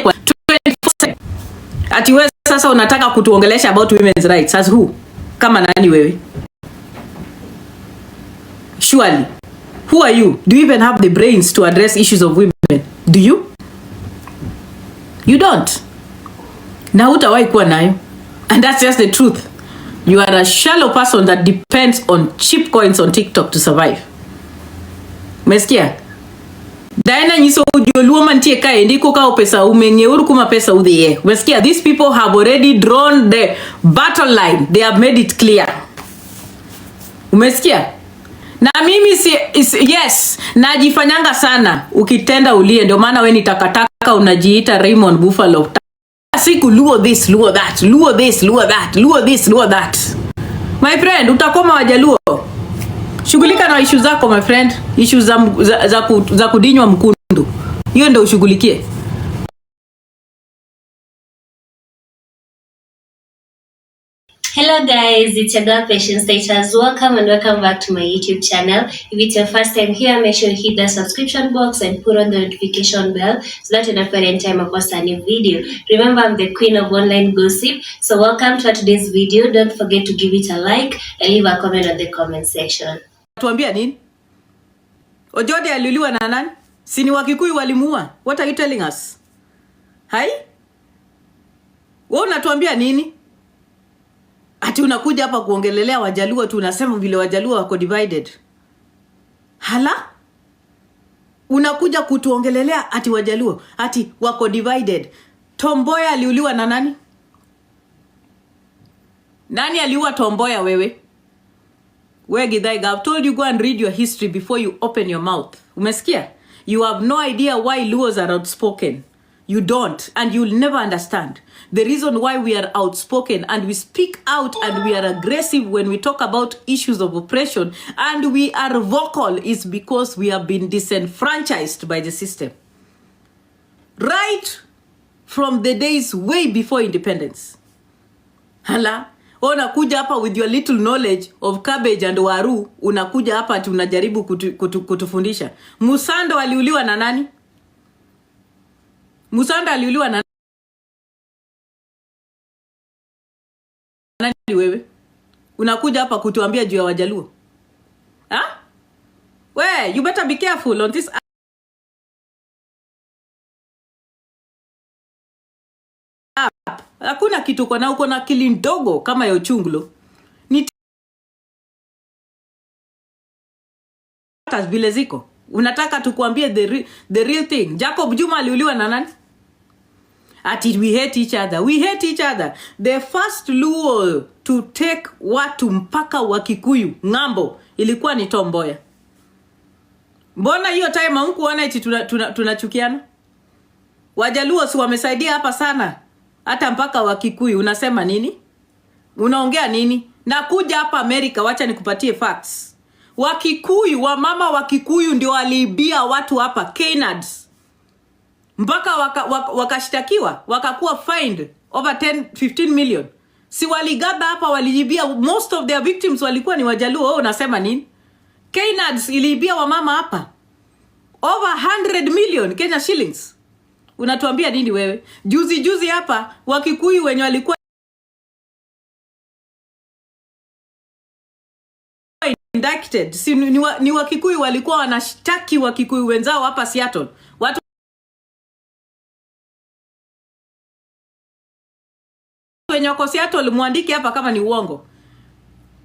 kwa 24/7. Ati wewe sasa unataka kutuongelesha about women's rights as who? Kama nani wewe? Surely, who are you? Do you even have the brains to address issues of women? Do you? You don't. Na hutawahi kuwa nayo. And that's just the truth. You are a shallow person that depends on cheap coins on TikTok to survive. Umesikia? Daina nyiso ujoluo mantie kae ndiko kao pesa umengeuru kuma pesa udhiye. Umesikia? These people have already drawn the battle line. They have made it clear. Umesikia? Na mimi yes, najifanyanga sana ukitenda ulie, ndio maana wewe ni takataka unajiita Raymond Buffalo. Siku luo this, luo that, luo this, luo that, luo this, luo that. My friend, utakoma Wajaluo. Shughulika na issue zako my friend. Issue za kudinywa mkundu. Hiyo ndio ushughulikie. Hello guys, it's your girl Patience Status. Welcome and welcome back to my YouTube channel. If it's your first time here, make sure you hit the subscription box and put on the notification bell so that you don't forget any time I post a new video. Remember, I'm the queen of online gossip. So welcome to today's video. Don't forget to give it a like and leave a comment on the comment section. Tuambia nini? Ojode aliuliwa na nani? Sini Wakikuyu walimuua. What are you telling us? Hai? Wewe unatuambia nini? Ati unakuja hapa kuongelelea Wajaluo tu, unasema vile Wajaluo wako divided. Hala? Unakuja kutuongelelea ati Wajaluo ati wako divided. Tomboya aliuliwa na nani? Nani aliua Tomboya wewe? Wewe Githaiga, I've told you go and read your history before you open your mouth. Umesikia? You have no idea why Luos are outspoken. You don't, and you'll never understand. The reason why we are outspoken and we speak out and we are aggressive when we talk about issues of oppression and we are vocal is because we have been disenfranchised by the system. Right from the days way before independence. Hala, unakuja hapa with your little knowledge of cabbage and waru, unakuja hapa ati unajaribu kutufundisha. Musando aliuliwa na nani? Musando aliuliwa na nani wewe? Unakuja hapa kutuambia juu ya Wajaluo. Ha? We, you better be careful on this. Hakuna kitu kwa na uko na akili ndogo kama ya uchungulo. Ni vile ziko. Unataka tukuambie the real thing. Jacob Juma aliuliwa na nani? Ati we hate each other. We hate each other. The first Luo to take watu mpaka Wakikuyu ngambo ilikuwa ni Tomboya. Mbona hiyo time hamkuona eti tunachukiana? Wajaluo si wamesaidia hapa sana. Hata mpaka Wakikuyu unasema nini? Unaongea nini? Nakuja hapa Amerika, wacha nikupatie facts. Wakikuyu, wamama Wakikuyu ndio waliibia watu hapa Canads. Mpaka wakashtakiwa, wakakuwa fined over 15 million. Si waligaba hapa walijibia, most of their victims walikuwa ni Wajaluo. Wewe unasema nini? Canads iliibia wamama hapa over 100 million Kenya shillings. Unatuambia nini wewe? Juzi hapa Wakikuyu wenye walikuwa indicted, si ni Wakikuyu walikuwa wanashtaki Wakikuyu wenzao hapa Seattle. Watu wenye wako Seattle muandike hapa kama ni uongo.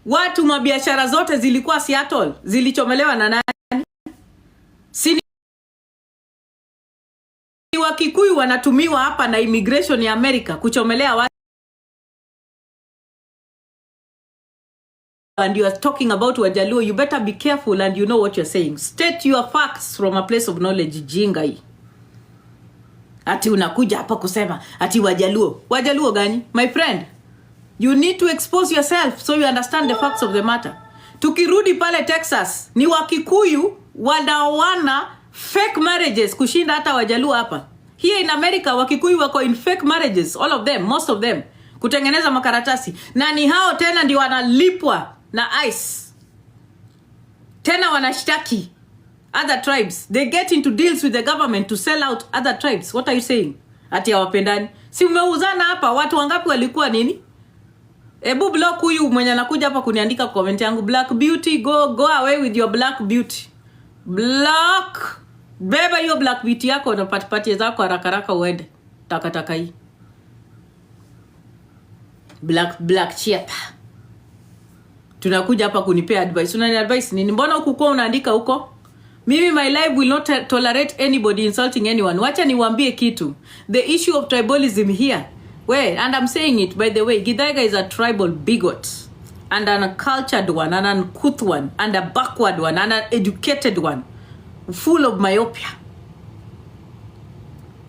Watu mabiashara zote zilikuwa Seattle zilichomelewa na nani? Si Wakikuyu wanatumiwa hapa na immigration ya America kuchomelea watu. And you are talking about Wajaluo, you better be careful and you know what you're saying. State your facts from a place of knowledge, jinga hii. Ati unakuja hapa kusema ati Wajaluo. Wajaluo gani? My friend, you need to expose yourself so you understand the facts of the matter. Tukirudi pale Texas, ni Wakikuyu wanaoana fake marriages kushinda hata Wajaluo hapa. Here in America, Wakikuyu wako in fake marriages, all of them, most of them, kutengeneza makaratasi. Na ni hao tena ndio wanalipwa na ICE. Tena wanashtaki other tribes. They get into deals with the government to sell out other tribes. What are you saying? ati hawapendani. Si umeuzana hapa, watu wangapi walikuwa nini? Ebu block huyu mwenye anakuja hapa kuniandika comment yangu. Black beauty, go away with your black beauty. Block. Beba hiyo black beauty yako na patipati zako haraka uende. Taka hii. Black cheaper. Tunakuja hapa kunipea advice. Unani advice nini? Mbona huko unaandika huko? Mimi my life will not tolerate anybody insulting anyone. Wacha niwaambie kitu. The issue of tribalism here. And I'm saying it by the way, Githaiga is a tribal bigot. And an uncultured one, an uncouth one, and a backward one, and an educated one. Full of myopia.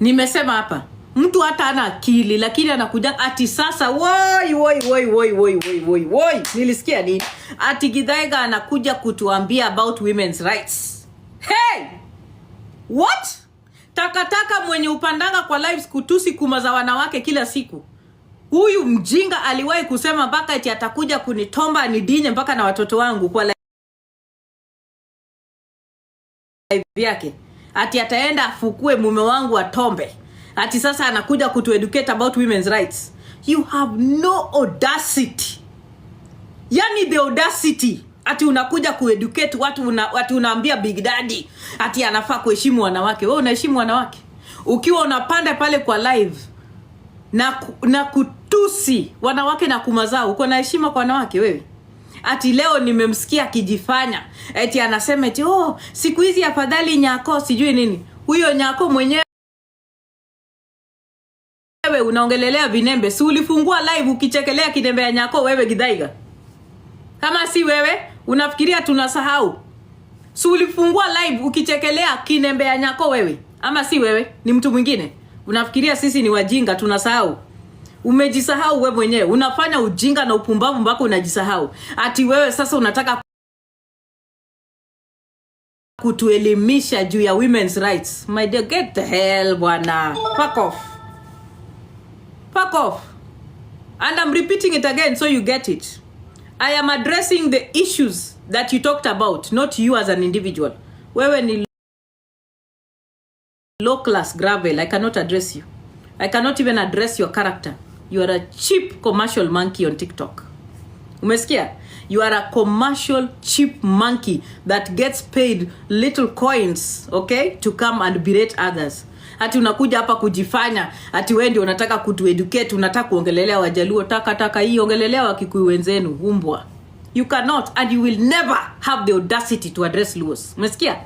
Nimesema hapa. Mtu hata ana akili lakini anakuja ati sasa woi. Nilisikia nini? Ati Githaiga anakuja kutuambia about women's rights. Hey! What? Takataka mwenye upandanga kwa lives kutusi kuma za wanawake kila siku. Huyu mjinga aliwahi kusema mpaka eti atakuja kunitomba nidinye mpaka na watoto wangu kwa live yake. Ati ataenda afukue mume wangu atombe. Ati sasa anakuja kutueducate about women's rights. You have no audacity. Yani the audacity. Ati unakuja kueducate watu unaambia Big Daddy ati anafaa kuheshimu wanawake. Wewe unaheshimu wanawake? Ukiwa unapanda pale kwa live na kutusi wanawake na kumazao, uko na heshima kwa wanawake wewe? Ati leo nimemsikia akijifanya eti anasema eti siku hizi afadhali nyako sijui nini. Huyo nyako mwenyewe wewe unaongelelea vinembe. Si ulifungua live ukichekelea kinembe ya nyako wewe Githaiga? Kama si wewe unafikiria tunasahau? Si ulifungua live ukichekelea kinembe ya nyako wewe? Ama si wewe ni mtu mwingine? Unafikiria sisi ni wajinga tunasahau? Umejisahau wewe mwenyewe. Unafanya ujinga na upumbavu mpaka unajisahau. Ati wewe sasa unataka kutuelimisha juu ya women's rights. My dear, get the hell bwana. Fuck off. And I'm repeating it again so you get it. I am addressing the issues that you talked about, not you as an individual. Wewe ni low class gravel. I cannot address you. I cannot even address your character. You are a cheap commercial monkey on TikTok. Umesikia? You are a commercial cheap monkey that gets paid little coins, okay, to come and berate others. Ati unakuja hapa kujifanya ati wewe ndio unataka kutueducate, unataka kuongelelea Wajaluo. Taka hii ongelelea Wakikuyu wenzenu umbwa. You cannot and you will never have the audacity to address Luos. Umesikia?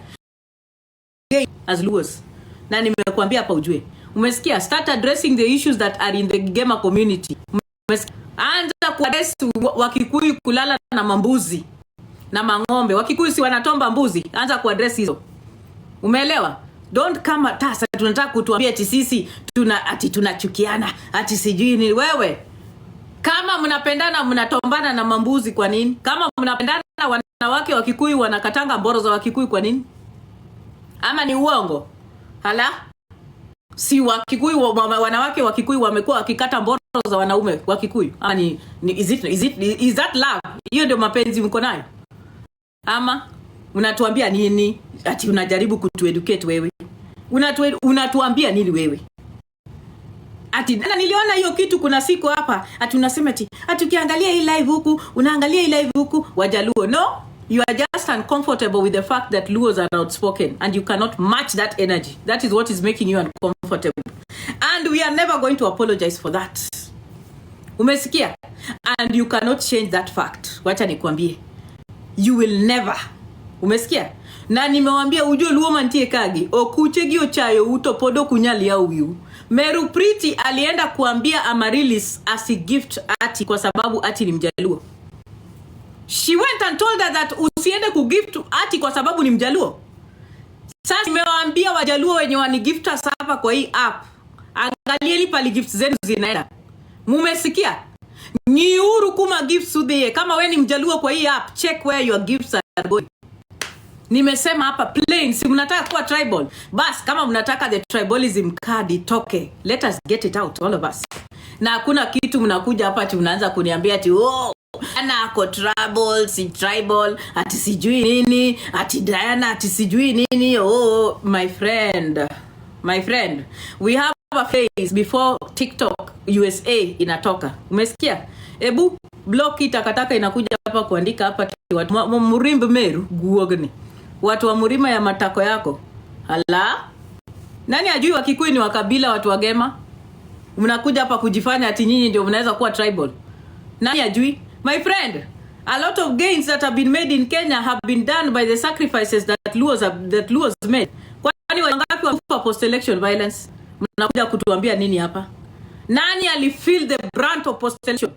As Luos. Na nimekuambia hapa ujue. Umesikia? Start addressing the issues that are in the gamer community. Umesikia? Anza kuaddress Wakikuyu kulala na mambuzi na mang'ombe. Wakikuyu si wanatomba mbuzi. Anza kuaddress hizo. Umeelewa? Don't come at us. Tunataka kutuambia ati sisi tunachukiana ati sijui ni wewe. Kama mnapendana mnatombana na mambuzi kwa nini? Kama mnapendana wanawake wa Kikuyu wanakatanga mboro za Wakikuyu kwa nini? Ama ni uongo? Hala? Si Wakikuyu wanawake wa Kikuyu wamekuwa wakikata mboro za wanaume wa Kikuyu. Ama ni is that love? Hiyo ndio mapenzi mko nayo? Ama unatuambia nini? Ati unajaribu kutueducate wewe. Unatuambia nini wewe? Ati niliona hiyo kitu kuna siku hapa. Ati unasema ati ukiangalia hii live huku, unaangalia hii live huku Wajaluo. No, you are just uncomfortable with the fact that Luos are outspoken and you cannot match that energy. That is what is making you uncomfortable. And we are never going to apologize for that. Umesikia? And you cannot change that fact. Wacha nikwambie. You will never. Umesikia? Na nimewambia ujue Luo mantie kagi okuchegio chayo utopodo kunyali ya uyu. Meru Priti alienda kuambia Amarilis asi gift ati kwa sababu ati ni Mjaluo. She went and told her that usiende kugift ati kwa sababu ni Mjaluo. Sasa nimewaambia Wajaluo wenye wani gifta hapa kwa hii app. Angalieni pali gifts zenu zinaenda. Mumesikia? Niuru kuma gifts udhiye. Kama we ni Mjaluo kwa hii app, check where your gifts are going. Nimesema hapa plain, si mnataka kuwa tribal. Bas, kama mnataka the tribalism card itoke, let us get it out, all of us. Na hakuna kitu mnakuja hapa ati unaanza kuniambia ati ana ako tribal, ati sijui nini, ati Diana ati sijui nini. My friend, we have a phase before TikTok USA inatoka. Umesikia? Ebu block takataka inakuja hapa kuandika hapa watu Murimbe Meru guogni. Watu wa Murima ya matako yako. Hala? Nani ajui Wakikuyu ni wakabila watu wagema? Mnakuja hapa kujifanya ati nyinyi ndio mnaweza kuwa tribal. Nani ajui? My friend, a lot of gains that have been made in Kenya have been done by the sacrifices that Luos made. Kwani wangapi wakufa post election violence? Mnakuja kutuambia nini hapa? Nani alifeel the brunt of post election?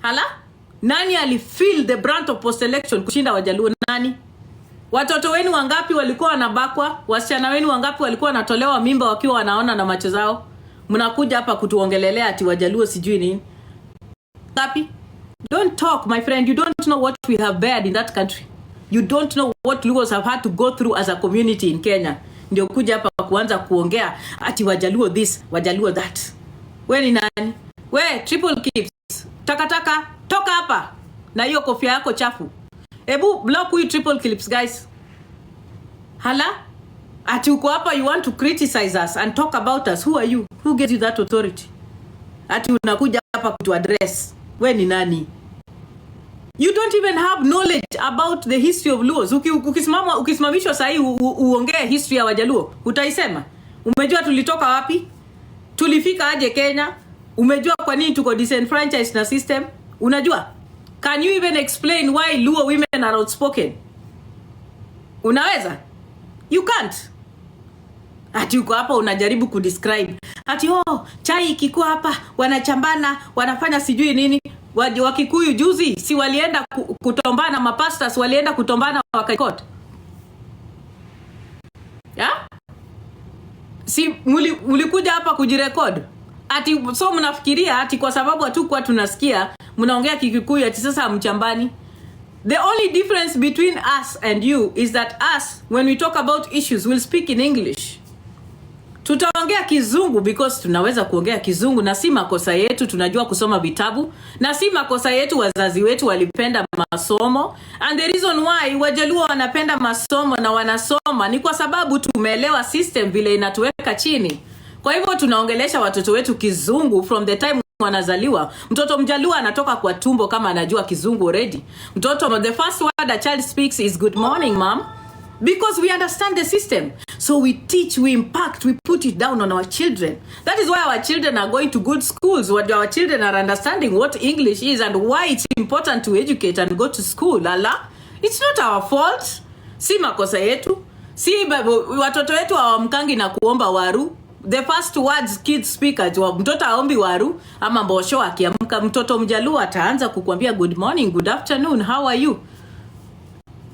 Hala? Nani alifeel the brunt of post election kushinda Wajaluo? Nani? Watoto wenu wangapi walikuwa wanabakwa? Wasichana wenu wangapi walikuwa wanatolewa mimba wakiwa wanaona na macho zao? Mnakuja hapa kutuongelelea ati Wajaluo sijui nini? Ngapi? Don't talk, my friend. You don't know what we have bared in that country. You don't know what Luos have had to go through as a community in Kenya. Ndio kuja hapa kuanza kuongea ati Wajaluo this, Wajaluo that. We ni nani? We triple kips. Takataka, toka hapa. Na hiyo kofia yako chafu. Ebu block huyu triple clips, guys. Hala? Ati uko hapa you want to criticize us and talk about us. Who are you? Who gives you that authority? Ati unakuja hapa kutu address. We ni nani? You don't even have knowledge about the history of Luos. Ukisimamishwa sahi uongee history ya Wajaluo, utaisema? Umejua tulitoka wapi? Tulifika aje Kenya? Umejua kwa nini tuko disenfranchised na system? Unajua? Can you even explain why Luo women are outspoken? Unaweza? You can't. Ati uko hapa unajaribu kudescribe. Ati chai ikikuwa hapa wanachambana, wanafanya sijui nini. Wakikuyu juzi si walienda kutombana, mapastors walienda kutombana wakaikot. Ya? Si mulikuja hapa kujirecord. Ati so mnafikiria ati kwa sababu hatukuwa tunasikia mnaongea Kikuyu ati sasa mchambani. The only difference between us and you is that us, when we talk about issues, we'll speak in English. Tutaongea Kizungu because tunaweza kuongea Kizungu, na si makosa yetu, tunajua kusoma vitabu, na si makosa yetu wazazi wetu walipenda masomo. And the reason why Wajaluo wanapenda masomo na wanasoma ni kwa sababu tumeelewa system vile inatuweka chini. Kwa hivyo tunaongelesha watoto wetu Kizungu from the time wanazaliwa. Mtoto Mjaluo anatoka kwa tumbo kama anajua Kizungu already. Mtoto, the first word a child speaks is good morning, mom. Because we understand the system. So we teach, we impact, we put it down on our children. That is why our children are going to good schools. What our children are understanding what English is and why it's important to educate and go to school. Lala, it's not our fault. Si makosa yetu. Si watoto wetu hawamkangi na kuomba waru. The first words kids speak mtoto aombi waru ama mbosho akiamka. Mtoto Mjaluo ataanza kukuambia good morning, good afternoon, how are you?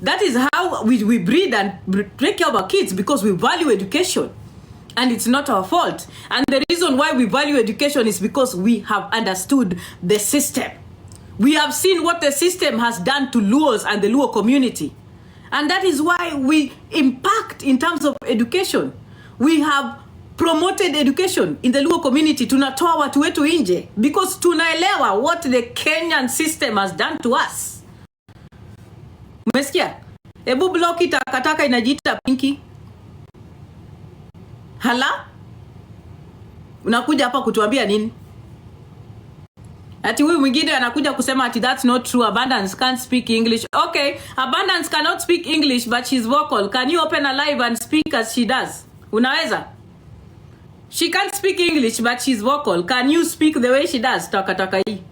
That is how we breed and take care of our kids, because we value education. And it's not our fault. And the reason why we value education is because we have understood the system. We have seen what the system has done to Luos and the Luo community. And that is why we impact in terms of education. We have promoted education in the Luo community. Tunatoa watu wetu nje because tunaelewa what the Kenyan system has done to us. Umesikia? Ebu block takataka inajiita pinki. Hala? Unakuja hapa kutuambia nini? Ati huyu mwingine anakuja kusema ati that's not true, Abundance can't speak English. Okay, Abundance cannot speak English but she's vocal. Can you open a live and speak as she does? Unaweza? She can't speak English but she's vocal. Can you speak the way she does? Takataka hii.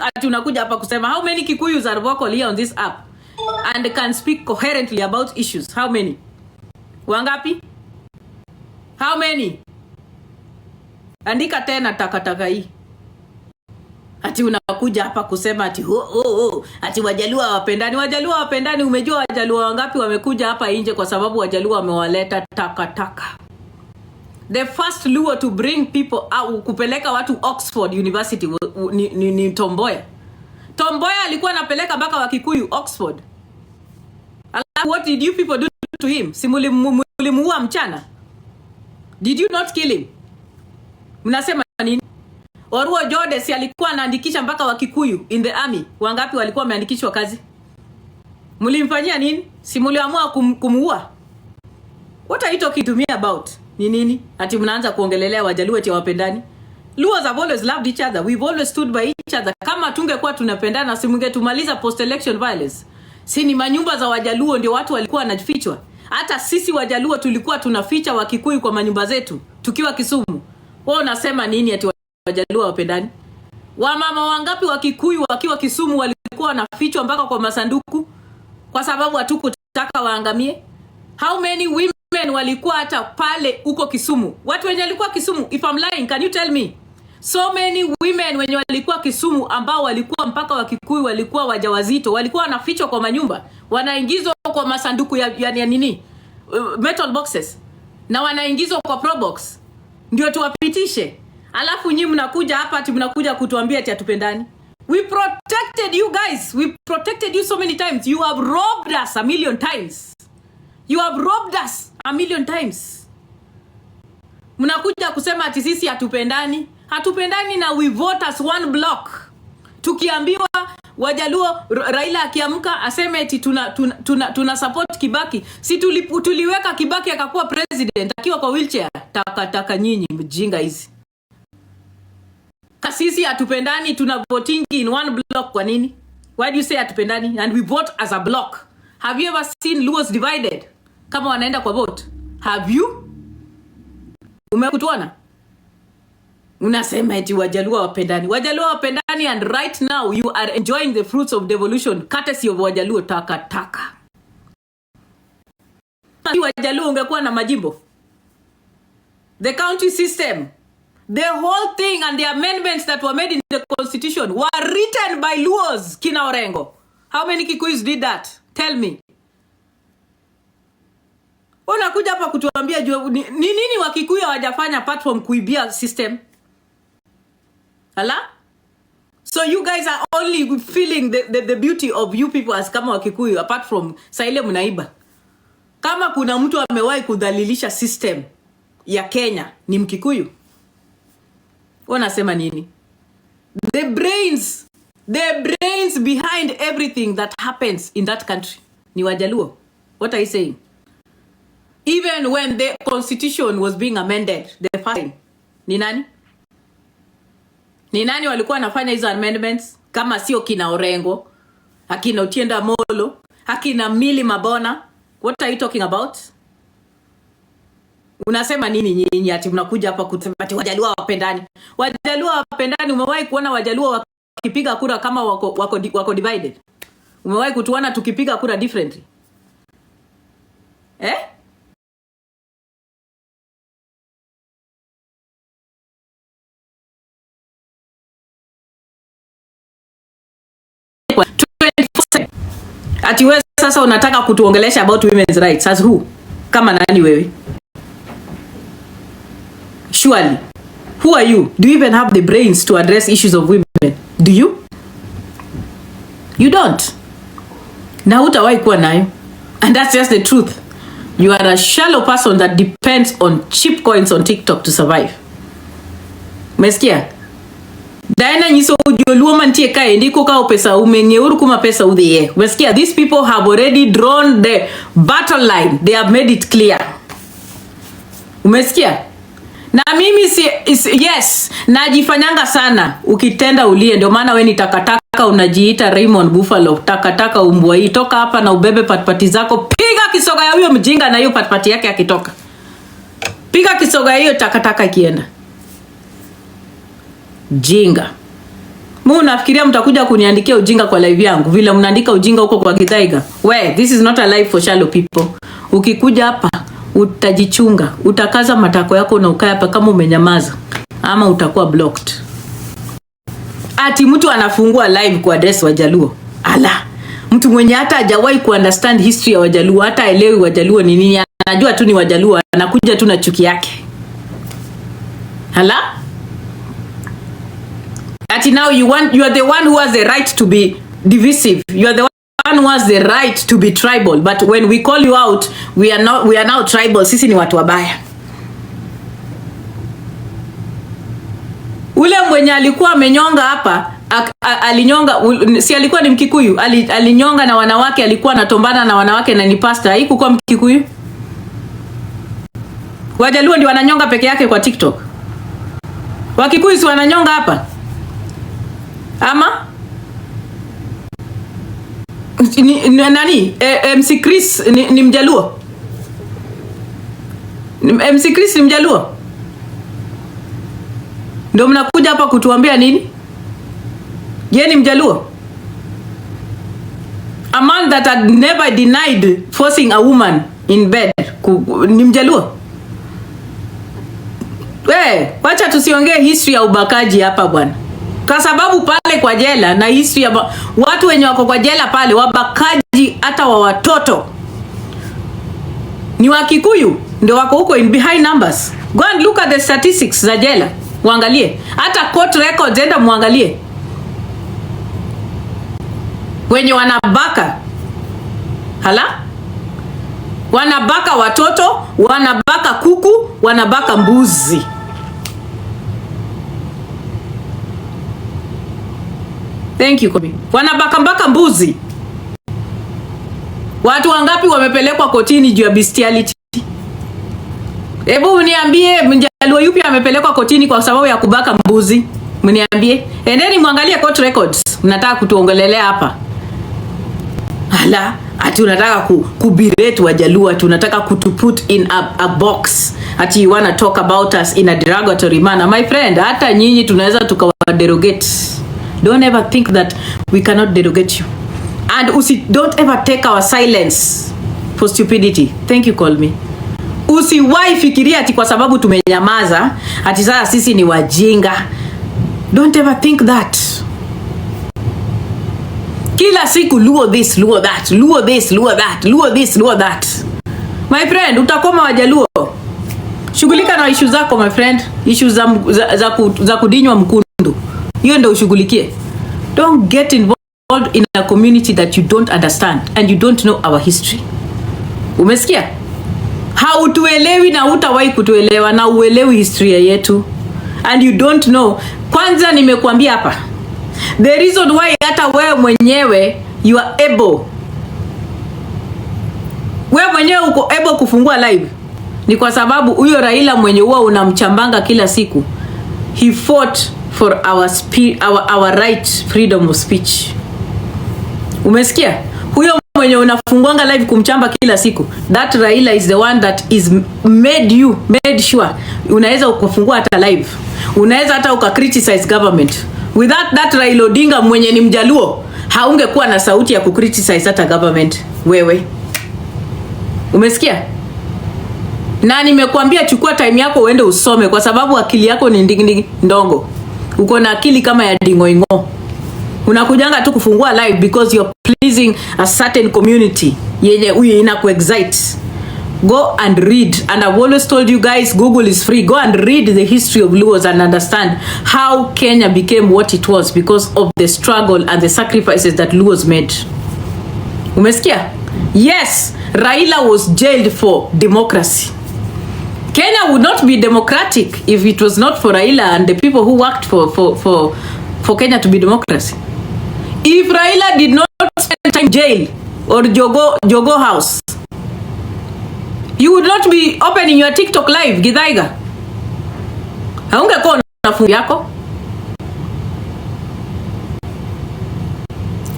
Ati unakuja hapa kusema how many Kikuyus are vocal here on this app and can speak coherently about issues? How many? Wangapi? How many? Andika tena takataka hii. Ati unakuja hapa kusema ati ati Wajaluo hawapendani. Wajaluo hawapendani. Umejua Wajaluo wangapi wamekuja hapa nje kwa sababu Wajaluo wamewaleta takataka? The first Luo to bring people out, kupeleka watu Oxford University ni Tomboya. Tomboya alikuwa anapeleka baka wa Kikuyu Oxford. What did you people do to him? Simulimuua mchana. Did you not kill him? Mnasema nini? Oruo Jode si alikuwa anaandikisha mpaka wa Kikuyu in the army. Wangapi walikuwa wameandikishwa kazi? Mlimfanyia nini? Simuliamua kumuua. What are you talking to me about? Ni nini? Ati mnaanza kuongelelea Wajaluo eti wapendani? Luos have always loved each other. We've always stood by each other. Kama tungekuwa tunapendana, si mungetumaliza post election violence. Si ni manyumba za Wajaluo ndio watu walikuwa wanafichwa. Hata sisi Wajaluo tulikuwa tunaficha Wakikuyu kwa manyumba zetu tukiwa Kisumu. Wao unasema nini ati Wajaluo wapendani? Wamama wangapi Wakikuyu wakiwa Kisumu walikuwa wanafichwa mpaka kwa masanduku kwa sababu hatukutaka waangamie? How many women walikuwa hata pale uko Kisumu? Watu wenye walikuwa Kisumu, if I'm lying, can you tell me? So many women wenye walikuwa Kisumu ambao walikuwa mpaka Wakikuyu walikuwa wajawazito, walikuwa wanafichwa kwa manyumba, wanaingizwa kwa masanduku ya nini? Metal boxes. Na wanaingizwa kwa pro box. Ndio tuwapitishe. Alafu nyinyi mnakuja hapa ati mnakuja kutuambia ati atupendani. We protected you guys. We protected you so many times. You have robbed us a million times. You have robbed us a million times. Mnakuja kusema ati sisi hatupendani. Hatupendani na we vote as one block. Tukiambiwa Wajaluo Raila akiamka aseme eti tuna support Kibaki. Si tuliweka Kibaki akakuwa president akiwa kwa wheelchair. Taka nyinyi mjinga hizi. Kasisi hatupendani, tuna voting in one block kwa nini? Why do you say hatupendani? And we vote as a block. Have you ever seen Luos divided? Kama wanaenda kwa vote. Have you? Umekutuona? Unasema eti Wajaluo wapendani. Wajaluo wapendani, and right now you are enjoying the fruits of devolution courtesy of Wajaluo taka. Wajaluo ungekuwa na majimbo. The county system, the whole thing and the amendments that were made in the constitution were written by Luos, kina Orengo. How many Kikuyus did that? Tell me. Unakuja hapa kutuambia ni nini Wakikuyu hawajafanya apart from kuibia system? Hala? So you guys are only feeling the beauty of you people as kama Wakikuyu apart from saile mnaiba. Kama kuna mtu amewahi kudhalilisha system ya Kenya ni Mkikuyu. Wanasema nini? The brains behind everything that happens in that country ni Wajaluo. What are you saying? Even when the constitution was being amended, the first time, ni nani? Ni nani walikuwa wanafanya hizo amendments kama sio kina Orengo, akina Otienda Molo, akina Mili Mabona? What are you talking about? Unasema nini nyinyi ati mnakuja hapa kusema ati Wajaluo wapendani? Wajaluo wapendani, umewahi kuona Wajaluo wakipiga kura kama wako divided? Umewahi kutuona tukipiga kura differently? Ati wewe sasa unataka kutuongelesha about women's rights as who? Kama nani wewe? Surely, who are you? Do you even have the brains to address issues of women? Do you? You don't. Na hutawahi kuwa nayo. And that's just the truth. You are a shallow person that depends on cheap coins on TikTok to survive. Umesikia? Daina nyiso Ujoluo mantie kae ndiko kao pesa umengeuru kuma pesa udhiye. Umesikia? These people have already drawn the battle line. They have made it clear. Umesikia? Na mimi yes, najifanyanga sana ukitenda ulie, ndio maana wewe ni takataka unajiita Raymond Buffalo, takataka umbwa hii, toka hapa na ubebe patpati zako, piga kisoga ya huyo mjinga na hiyo patpati yake akitoka. Piga kisoga hiyo takataka ikienda. Jinga. Mungu nafikiria mtakuja kuniandikia ujinga kwa live yangu vile mnaandika ujinga huko kwa Githaiga. We, this is not a live for shallow people. Ukikuja hapa utajichunga, utakaza matako yako na ukaya hapa kama umenyamaza ama utakuwa blocked. Ati mtu anafungua live kwa address Wajaluo. Ala, mtu mwenye hata hajawahi kuunderstand history ya Wajaluo, hata elewi Wajaluo ni nini, anajua tu ni Wajaluo, anakuja tu na chuki yake. Ala? Ati now you are the one who has the right to be divisive. You are the one who has the right to be tribal, but when we call you out, we are now tribal. Sisi ni watu wabaya. Ule mwenye alikuwa amenyonga hapa, alinyonga, si alikuwa ni Mkikuyu, alinyonga na wanawake, alikuwa anatombana na wanawake na ni pastor, haikuwa Mkikuyu. Wajaluo ndio wananyonga peke yake kwa TikTok? Wakikuyu si wananyonga hapa? Ama nani? MC Chris ni Mjaluo? MC Chris ni Mjaluo? Ndio mnakuja hapa kutuambia nini? Yeye ni Mjaluo? A man that had never denied forcing a woman in bed ni Mjaluo? Wacha tusiongee history ya ubakaji hapa bwana. Kwa sababu pale kwa jela na history ya watu wenye wako kwa jela pale, wabakaji hata wa watoto ni Wakikuyu ndio wako huko in behind numbers. Go and look at the statistics za jela. Muangalie. Hata court records enda muangalie. Wenye wanabaka. Hala? Wanabaka watoto, wanabaka kuku, wanabaka mbuzi. Thank you, Kobi. Wanabaka mbuzi. Watu wangapi wamepelekwa kotini juu ya bestiality? Hebu mniambie Mjaluo yupi amepelekwa kotini kwa sababu ya kubaka mbuzi? Mniambie. Endeni muangalie court records. Mnataka kutuongelelea hapa. Hala, ati unataka kubirate Wajaluo, ati unataka kutuput in a box. Ati you wanna talk about us in a derogatory manner. My friend, hata nyinyi tunaweza tukawaderogate. Don't ever think that we cannot derogate you. And don't ever take our silence for stupidity. Thank you, call me. Usiwahi fikiria ati kwa sababu tumenyamaza ati sasa sisi ni wajinga. Don't ever think that. Kila siku luo this, luo that, luo this, luo that, luo this, luo that. My friend, utakoma Wajaluo. Shughulika na issue zako my friend. Issue za kudinywa mkundu. Hiyo ndio ushughulikie. Don't get involved in a community that you don't understand and you don't know our history. Umesikia? Hautuelewi na hutawahi kutuelewa na uelewi historia yetu. And you don't know. Kwanza nimekuambia hapa. The reason why hata wewe mwenyewe you are able. Wewe mwenyewe uko able kufungua live. Ni kwa sababu huyo Raila mwenye huwa unamchambanga kila siku. He fought for our right, freedom of speech. Umesikia? Huyo mwenye unafunguanga live kumchamba kila siku, that Raila is the one that is made sure unaweza ukafungua hata live, unaweza hata criticize government. Without that Raila Odinga mwenye ni Mjaluo, haungekuwa na sauti ya criticize hata government wewe. Umesikia? Na nimekuambia chukua time yako uende usome kwa sababu akili yako ni ndongo. Uko na akili kama ya dingoingo. Unakujanga tu kufungua live because you're pleasing a certain community yenye uye inakuexcite. Go and read, and I've always told you guys, Google is free. Go and read the history of Luos and understand how Kenya became what it was because of the struggle and the sacrifices that Luos made. Umesikia? Yes, Raila was jailed for democracy. Kenya would not be democratic if it was not for Raila and the people who worked for Kenya to be democracy. If Raila did not spend time in jail or Jogo house, you would not be opening your TikTok live, Githaiga. Haungekuwa na fungu yako.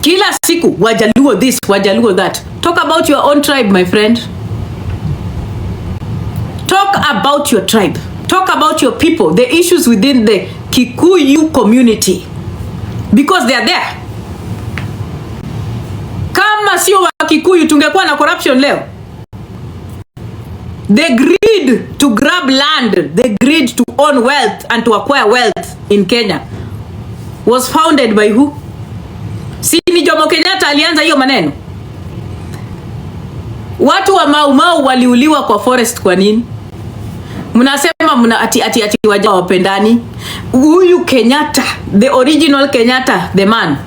Kila siku Wajaluo this, Wajaluo that. Talk about your own tribe, my friend. Talk about your tribe. Talk about your people, the issues within the Kikuyu community. Because they are there. Kama sio wa Kikuyu tungekuwa na corruption leo. The greed to grab land, the greed to own wealth and to acquire wealth in Kenya was founded by who? Si ni Jomo Kenyatta alianza hiyo maneno? Watu wa Mau Mau waliuliwa kwa forest kwa nini? Mnasema ati waja wapendani. Huyu Kenyatta, the original Kenyatta, the man,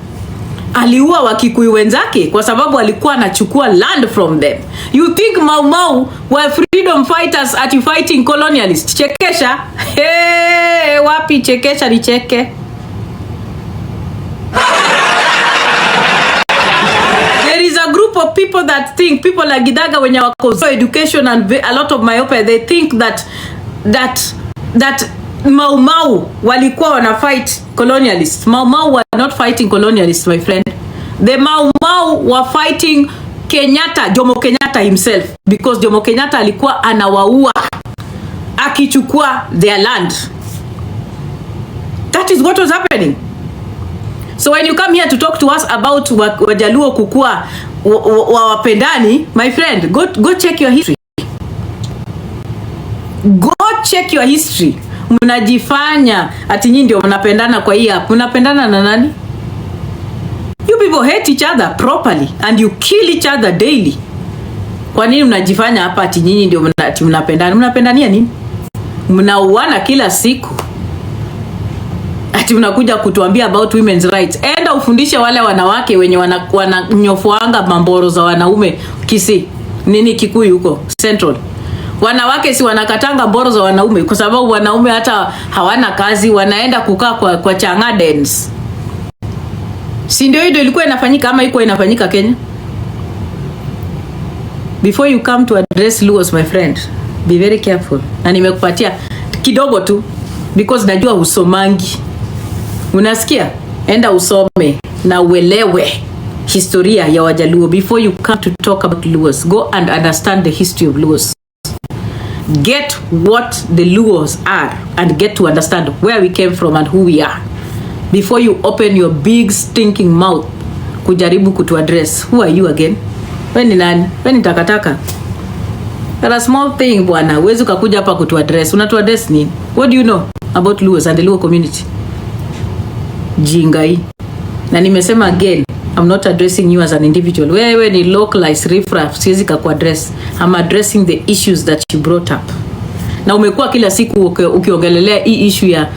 aliua Wakikuyu wenzake kwa sababu alikuwa anachukua land from them. You think Mau Mau were freedom fighters ati fighting colonialists? Chekesha. Hey, wapi chekesha ni cheke. There is a group group of people that think, people like Githaiga when you are education and a lot of myopia, they think that Mau Mau walikuwa wana fight colonialists. Mau Mau were not fighting colonialists, my friend. The Mau Mau were fighting Kenyatta, Jomo Kenyatta himself, because Jomo Kenyatta alikuwa anawaua akichukua their land. That is what was happening. So when you come here to talk to us about Wajaluo kukua wapendani, my friend, go check your history. Go check your history. Mnajifanya ati nyinyi ndio mnapendana kwa hii hapa. Mnapendana na nani? You people hate each other properly and you kill each other daily. Kwa nini mnajifanya hapa ati nyinyi ndio mnapendana? Mnapendania nini? Mnauana kila siku. Ati mnakuja kutuambia about women's rights. Enda ufundishe wale wanawake wenye wananyofoanga mamboro za wanaume Kisii. Nini Kikuyu huko Central. Wanawake si wanakatanga mboro za wanaume kwa sababu wanaume hata hawana kazi, wanaenda kukaa kwa changadens. Si ndio hiyo ilikuwa inafanyika ama iko inafanyika Kenya? Before you come to address Luos, my friend, be very careful. Na nimekupatia kidogo tu because najua usomangi. Unasikia? Enda usome na uelewe historia ya Wajaluo before you come to talk about Luos. Go and understand the history of Luos. Get what the Luos are and get to understand where we came from and who we are before you open your big stinking mouth kujaribu kutu address. Who are you again? Wewe ni nani? Wewe ni takataka. That's a small thing bwana. Uwezi ukakuja hapa kutu address. Unatu address nini? What do you know about Luos and the Luo community? Jingai. Na nimesema again, I'm not addressing you as an individual. Wewe ni localized riffraff, siwezi kuaddress. I'm addressing the issues that you brought up. Na umekuwa kila siku ukiongelelea hii issue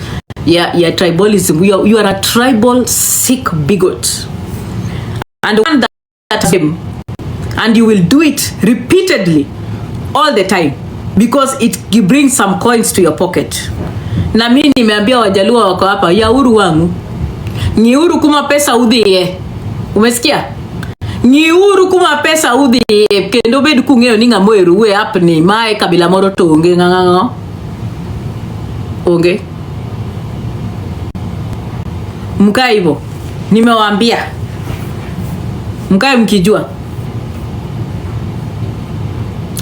ya tribalism. You are a tribal sick bigot. And one that and you will do it repeatedly all the time because it brings some coins to your pocket. Na mimi nimeambia Wajaluo wako hapa, ya uru wangu. Ni uru kuma pesa udhiye. Umesikia? Ni uru kuma pesa udhiye. Kendo bedu kungeo ninga mweru we apni mae kabila moro tonge nganganga. Onge. Mkae hivyo. Nimewaambia. Mkae mkijua.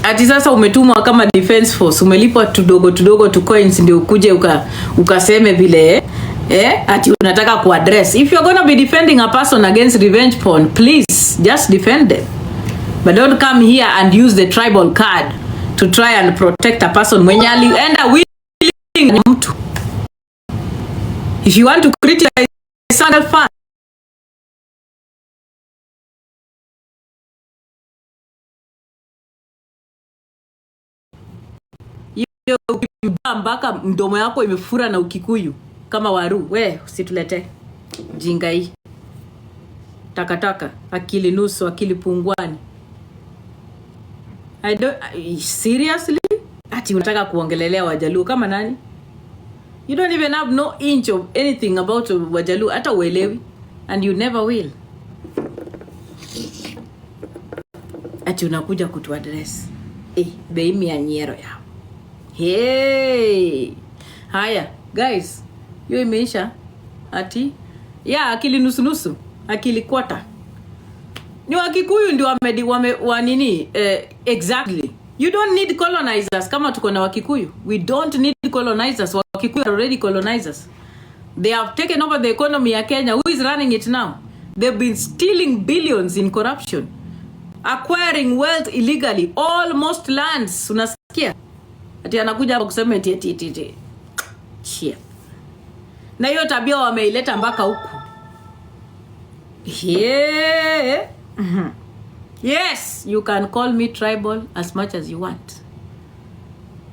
Ati sasa umetumwa kama defense force, umelipwa tudogo tu coins ndio ukuje ukaseme vile ati unataka kuaddress. If you're going to be defending a person against revenge porn, please just defend them. But don't come here and use the tribal card to try and protect a person mwenye alienda willing mtu. If you want to criticize single fan, hiyo mpaka mdomo yako imefura na ukikuyu kama waru, we usitulete jinga hii. Takataka, akili nusu, akili pungwani. Seriously? Ati unataka kuongelelea Wajaluo kama nani? You don't even have no inch of anything about Wajaluo, hata uelewi, and you never will. Ati unakuja kutu address. Beimi ya nyero yao. Hey! Haya, guys. Yo imeisha. Ati? Ya, akili nusu. Akili kwata. Ni Wakikuyu ndio wanini? Exactly. You don't need colonizers kama tuko na Wakikuyu. We don't need colonizers. Wakikuyu are already colonizers. They have taken over the economy ya Kenya. Who is running it now? They've been stealing billions in corruption. Acquiring wealth illegally. Almost lands. Unasikia? Ati anakuja hapa kusema eti. Shit. Na hiyo tabia wameileta mpaka huku. Yeah. Yes, you can call me tribal as much as you want.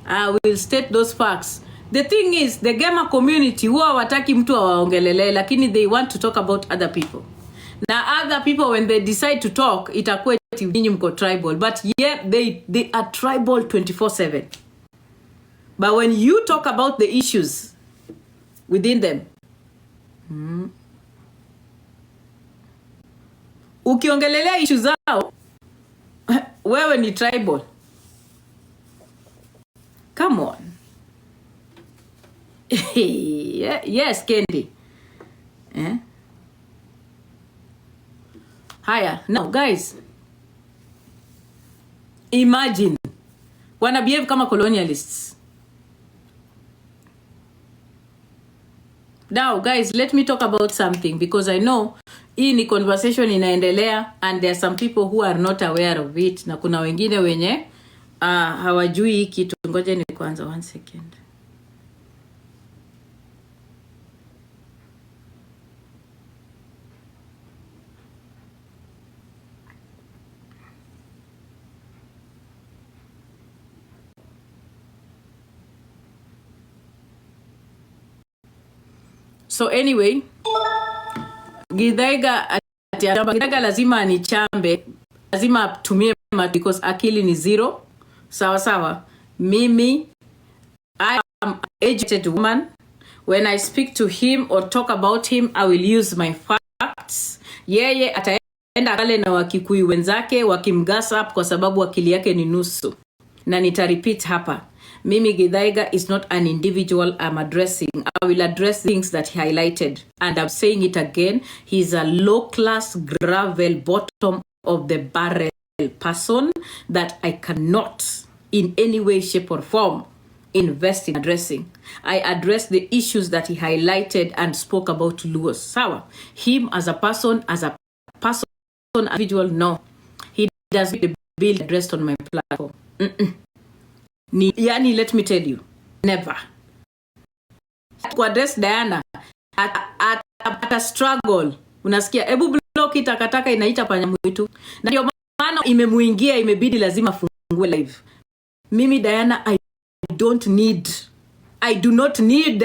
I will state those facts. The thing is, the gamer community huwa wataki mtu awaongelele, lakini they want to talk about other people. Na other people when they decide to talk, itakuwa eti nyinyi mko tribal. But yeah, they are tribal 24/7. But when you talk about the issues within them, ukiongelelea issues zao, Wewe ni tribal. Come on. Yes, Kendi. Haya, now guys. Imagine. Wana behave kama colonialists. Now guys, let me talk about something because I know hii ni conversation inaendelea and there are some people who are not aware of it na kuna wengine wenye hawajui hii kitu. Ngoja ni kwanza 1 second. So anyway, Githaiga lazima anichambe, lazima tumie because akili ni 0. Sawa sawa. Mimi, I am an educated woman. When I speak to him or talk about him, I will use my facts. Yeye ataenda kale na Wakikuyu wenzake wakimgasa up kwa sababu akili yake ni nusu. Na nitarepeat hapa. Mimi Githaiga is not an individual I'm addressing. I will address things that he highlighted. And I'm saying it again. He's a low-class, gravel, bottom of the barrel person that I cannot in any way, shape, or form invest in addressing. I address the issues that he highlighted and spoke about Luos. Sawa. Him as a person, individual, no. He doesn't build addressed on my platform. Yani, let me tell you, never. Ku address Diana at a struggle. Unasikia, ebu block itakataka inaita panya mwitu. Na ndio maana imemuingia, imebidi lazima fungue live. Mimi Diana, I do not need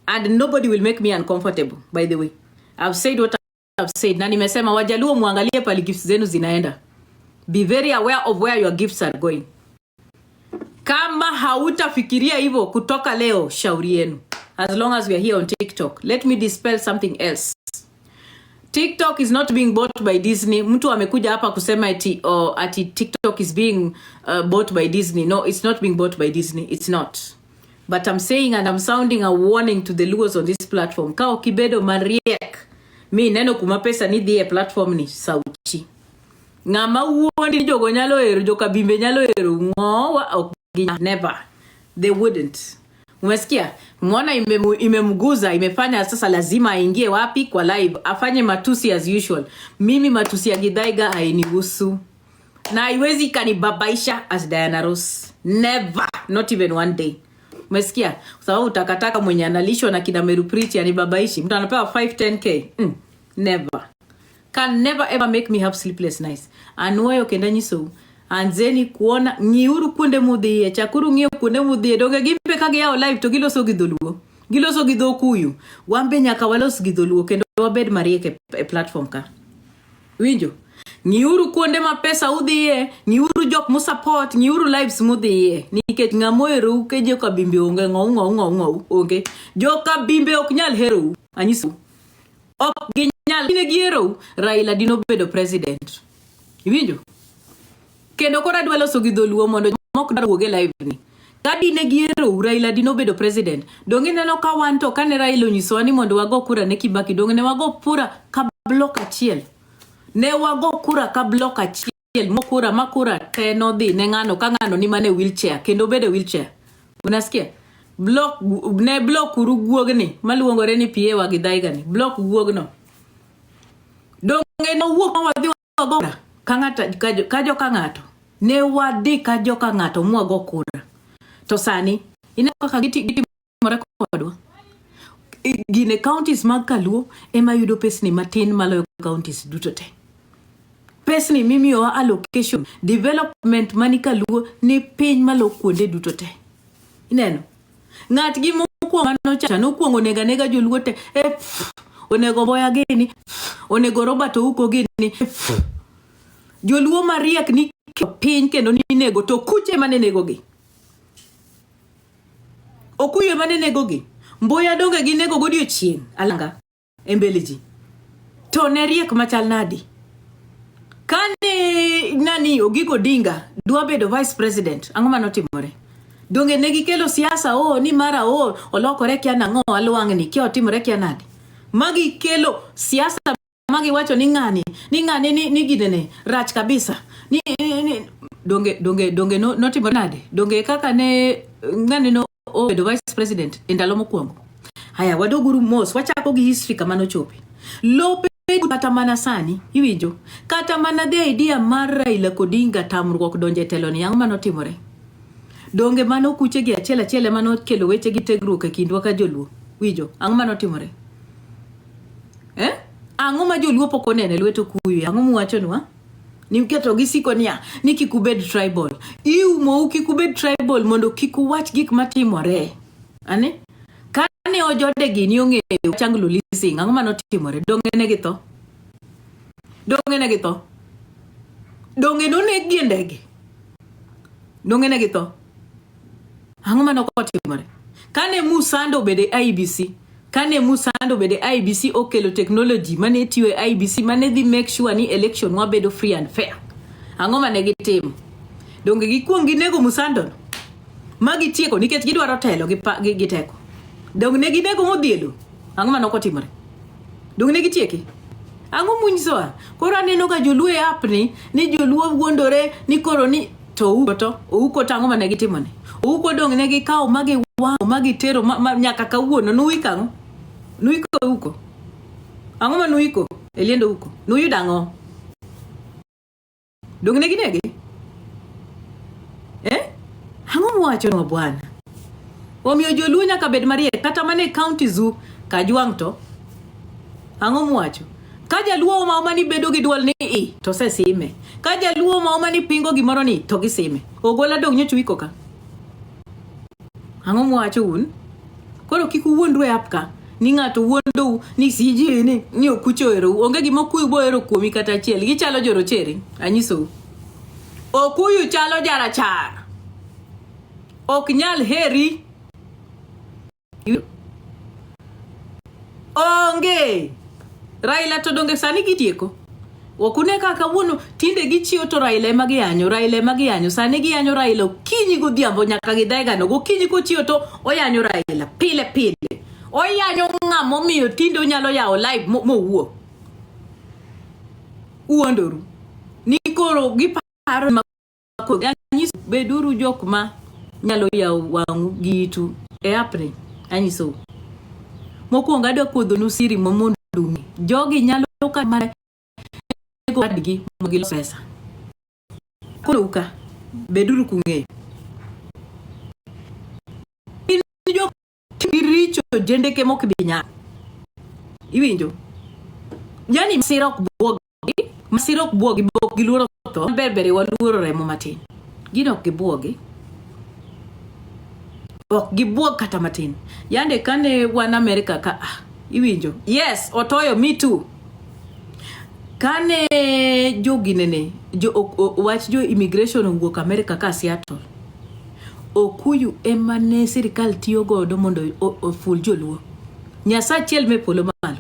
and nobody will make me uncomfortable, by the way. I've said what I've said. Na nimesema Wajaluo muangalie pali gifts zenu zinaenda. Be very aware of where your gifts are going. Kama hautafikiria hivyo kutoka leo, shauri yenu. As long as we are here on TikTok. Let me dispel something else. TikTok is not being bought by Disney. Mtu amekuja hapa kusema ati TikTok is being bought by Disney. No, it's not being bought by Disney. It's not. But I'm saying and I'm sounding a warning to the Luos on this platform. Kao kibedo mariek. Mi neno kumapesa ni the platform ni sauti. Ngama uondi jogo nyalo eru, joka bimbe nyalo eru. Ngowa never. They wouldn't. Umesikia? Mwona imemguza, imefanya sasa lazima aingie wapi kwa live. Afanye matusi as usual. Mimi matusi ya Githaiga hainihusu. Na haiwezi kanibabaisha as Diana Ross. Never. Not even one day. Umesikia? Kwa sababu utakataka mwenye analishwa na kina Meru Priti anibabaishi. Mtu anapewa 5-10k. Never. Can never ever make me have sleepless nights. Anuwayo kenda nyiso. Anzeni kuona nyiuru kunde mudhiye. Chakuru ngiyo kunde mudhiye. Doge gimpe kage yao live to giloso gidholuo. Giloso gidhokuyu. Wambe nyaka walos gidholuo. Kendo wabed marieke platform ka. Winjo. Nyiuru kunde mapesa udhiye. Nyiuru jok mu support. Nyiuru lives mudhiye. Nikech ngamoeru uke joka bimbe onge ngau. Okay. Joka bimbe oknyal heru. Anyisu. Ok ginyal. Kine giero. Raila dino bedo president. Winjo. Kendo kora dwelo so gidholuo mondo mok dar woge live ni. Kadi ne giero Raila dino bedo president. Donge neno ka wanto kane Raila onyiso ni mondo wago kura ne Kibaki. Donge ne wago pura ka block achiel. Ne wago kura ka block achiel. Makura te no dhi ne ngano ka ngano ni mane wheelchair. Kendo bedo wheelchair. Unasikia? Block ne block uru guogni. Maluongore ni PA wa Githaiga ni. Block guogno. Donge no wuok wadhi wago kajo kangato. Ne wadi kajo kangato mwago kura. To sani, inako kagiti mwarekodwa. Gine counties mag Kaluo, ema yudo pesni matin maloyo counties duto te. Pesni mimi wa allocation, development mani Kaluo ni piny malo kuonde duto te. Ineno. Ngat gi moko mano chacha no kuongo nega joluo te. Onego boya gini. Onego Robert Ouko gini. Joluo mariek ni piny kendo ni nego to kuche mane nego gi. Okuye mane nego gi. Mboya donge gi nego godiochieng alanga embeleji. To ne riek machal nadi. Kane nani Ogiko Dinga dwa bedo vice president, ang'o manotimore? Donge negi kelo siasa ni mara olokore kia nang'o alwang'ni kia otimore kia nadi. Magi kelo siasa magi wacho ni ng'ani ni gidene rach kabisa. Donge notimore nade? Donge kaka ne ng'ani no bedo vice president e ndalo mokwongo. Haya wadoguru mos wachako gi history kama nochopi. Lope kata mana sani iwinjo kata mana the idea mar Raila Odinga tamruok donje telo ni ang'o manotimore? Donge mano kuche gi achiel mano kelo weche gi tegruok e kindwa ka joluo. Wijo, ang'o manotimore? Ang'o ma joluo pok onene lweto kuyu? Ang'o muwachonwa? Nimketo gisiko niya ni kikubed tribal. Iumo kikubed tribal mondo kikuwach gik matimore. Ane? Kane ojode gini ong'eyo changlo lising, ang'o manotimore? Donge ne githo? Donge ne githo? Donge noneg gi ndege? Donge ne githo? Ang'o manotimore? Kane Musando bede IBC, okelo technology mane tiyo e IBC mane dhi make sure ni election wabedo free and fair. Ang'o mane gitimo? Donge gikuong ginego Musando magi tieko nikech gidwaro telo gi teko. Donge ne ginego modhielo? Ang'o manotimore? Donge ne gitieki? Ang'o munyisoa? Koro aneno ka joluo e apni ni joluo wuondore ni koro ni to uko tango mane gitimone. Uko donge ne gikawo magi tero nyaka kawuono nuikang'o? Nuiko uko. Ang'o ma nuiko? Eliendo uko. Nuyudo ang'o? Donge ne ginege? Ang'o muwacho no bwana? Omiyo joluo nyaka bed mariek kata mane county zoo Kajwang' to. Ang'o muwacho? Ka jaluo ma ni bedo gi duol ni to se sime. Ka jaluo ma ni pingo gimoro ni to gisime. Ogola dong nyocho wiko ka. Ang'o muwacho un? Koro kiku wuondru e apka ni ng'ato wuondo ni siji ni okucho ero. Onge gimo kuyu bo ero kuomi kata achiel. Gichalo jorochere. Anyiso. Okuyu chalo jarachar. Ok nyal heri. Onge. Raila to donge sani gitieko. Okune kaka wuono tinde gichiyo to Raila ema giyanyo. Sani giyanyo Raila kinyi godhiambo nyaka Githaiga no. Gokinyi kochiyo to oyanyo Raila pile. Oyanyo ng'amo miyo tinde onyalo yawo live mowuo. Uondoru. Ni koro giparo anyiso beduru jok ma nyalo yawo wang'u gitu e apre. Anyiso. Mokwongo adwa kodhonu siri momondo jogi nyalo ka mare godgi mogilo pesa. Koro uka beduru kung'e. Jo tiricho jendeke mok binya. Iwinjo? Yani masirok buogi bok giluoro to berbere waluoro remo matin. Gino gibuogi. Ok gibuog kata matin. Yande kane wan America ka iwinjo? Yes, otoyo me too. Kane joginene wach jo immigration owuok America ka Seattle. Okuyu emane sirikal tiyo godo mondo oful joluo. Nyasa achiel me polo malo.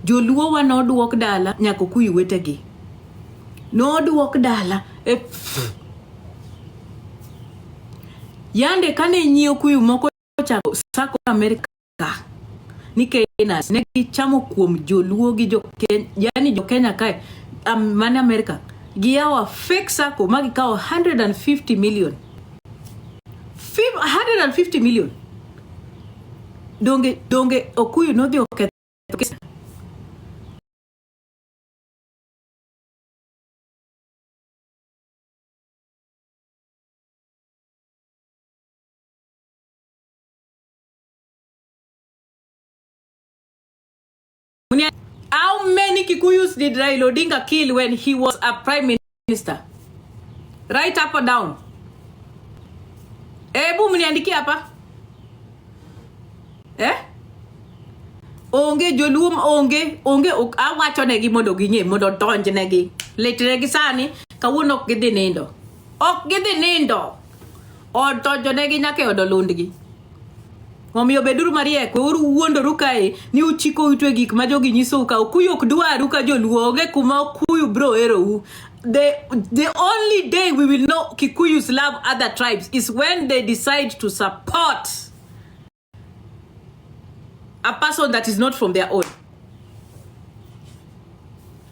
Joluo wa noduok dala nyaka okuyu wetegi. Noduok dala Yande kane nyio kuyu moko chako sako America ni Kenya ne gichamo kuom joluo gi jo Kenya kae mane America giyawa fake sako magikawo 150 million. 150 million. Donge okuyu no dhi oketho. How many Kikuyus did Raila Odinga kill when he was a prime minister? Right up or down? Ebu mniandikia hapa. Onge joluo onge awacho negi mondo ginye mondo donje negi. Letregi sani kawuono ok gidhi nindo. Ok gidhi nindo. Odonjo negi nyaka odo lundgi. Omiyo beduru mariek, uru wuondoru kae ni uchiko utwe gik ma jogi nyiso ka okuyu ok dwaru ka joluo onge kuma okuyu bro erou. the only day we will know Kikuyus love other tribes is when they decide to support a person that is not from their own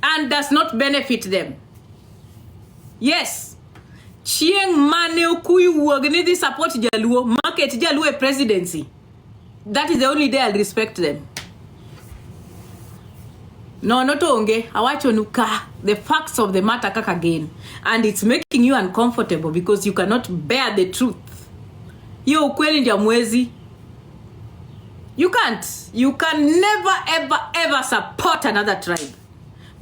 and does not benefit them. Yes. Chieng mane Okuyu wuognidhi support Jaluo, market Jaluo presidency. That is the only day I'll respect them. No, not onge. Awacho nuka. The facts of the matter kaka again. And it's making you uncomfortable because you cannot bear the truth. Yo ukweli ndia mwezi. You can't. You can never, ever, ever support another tribe.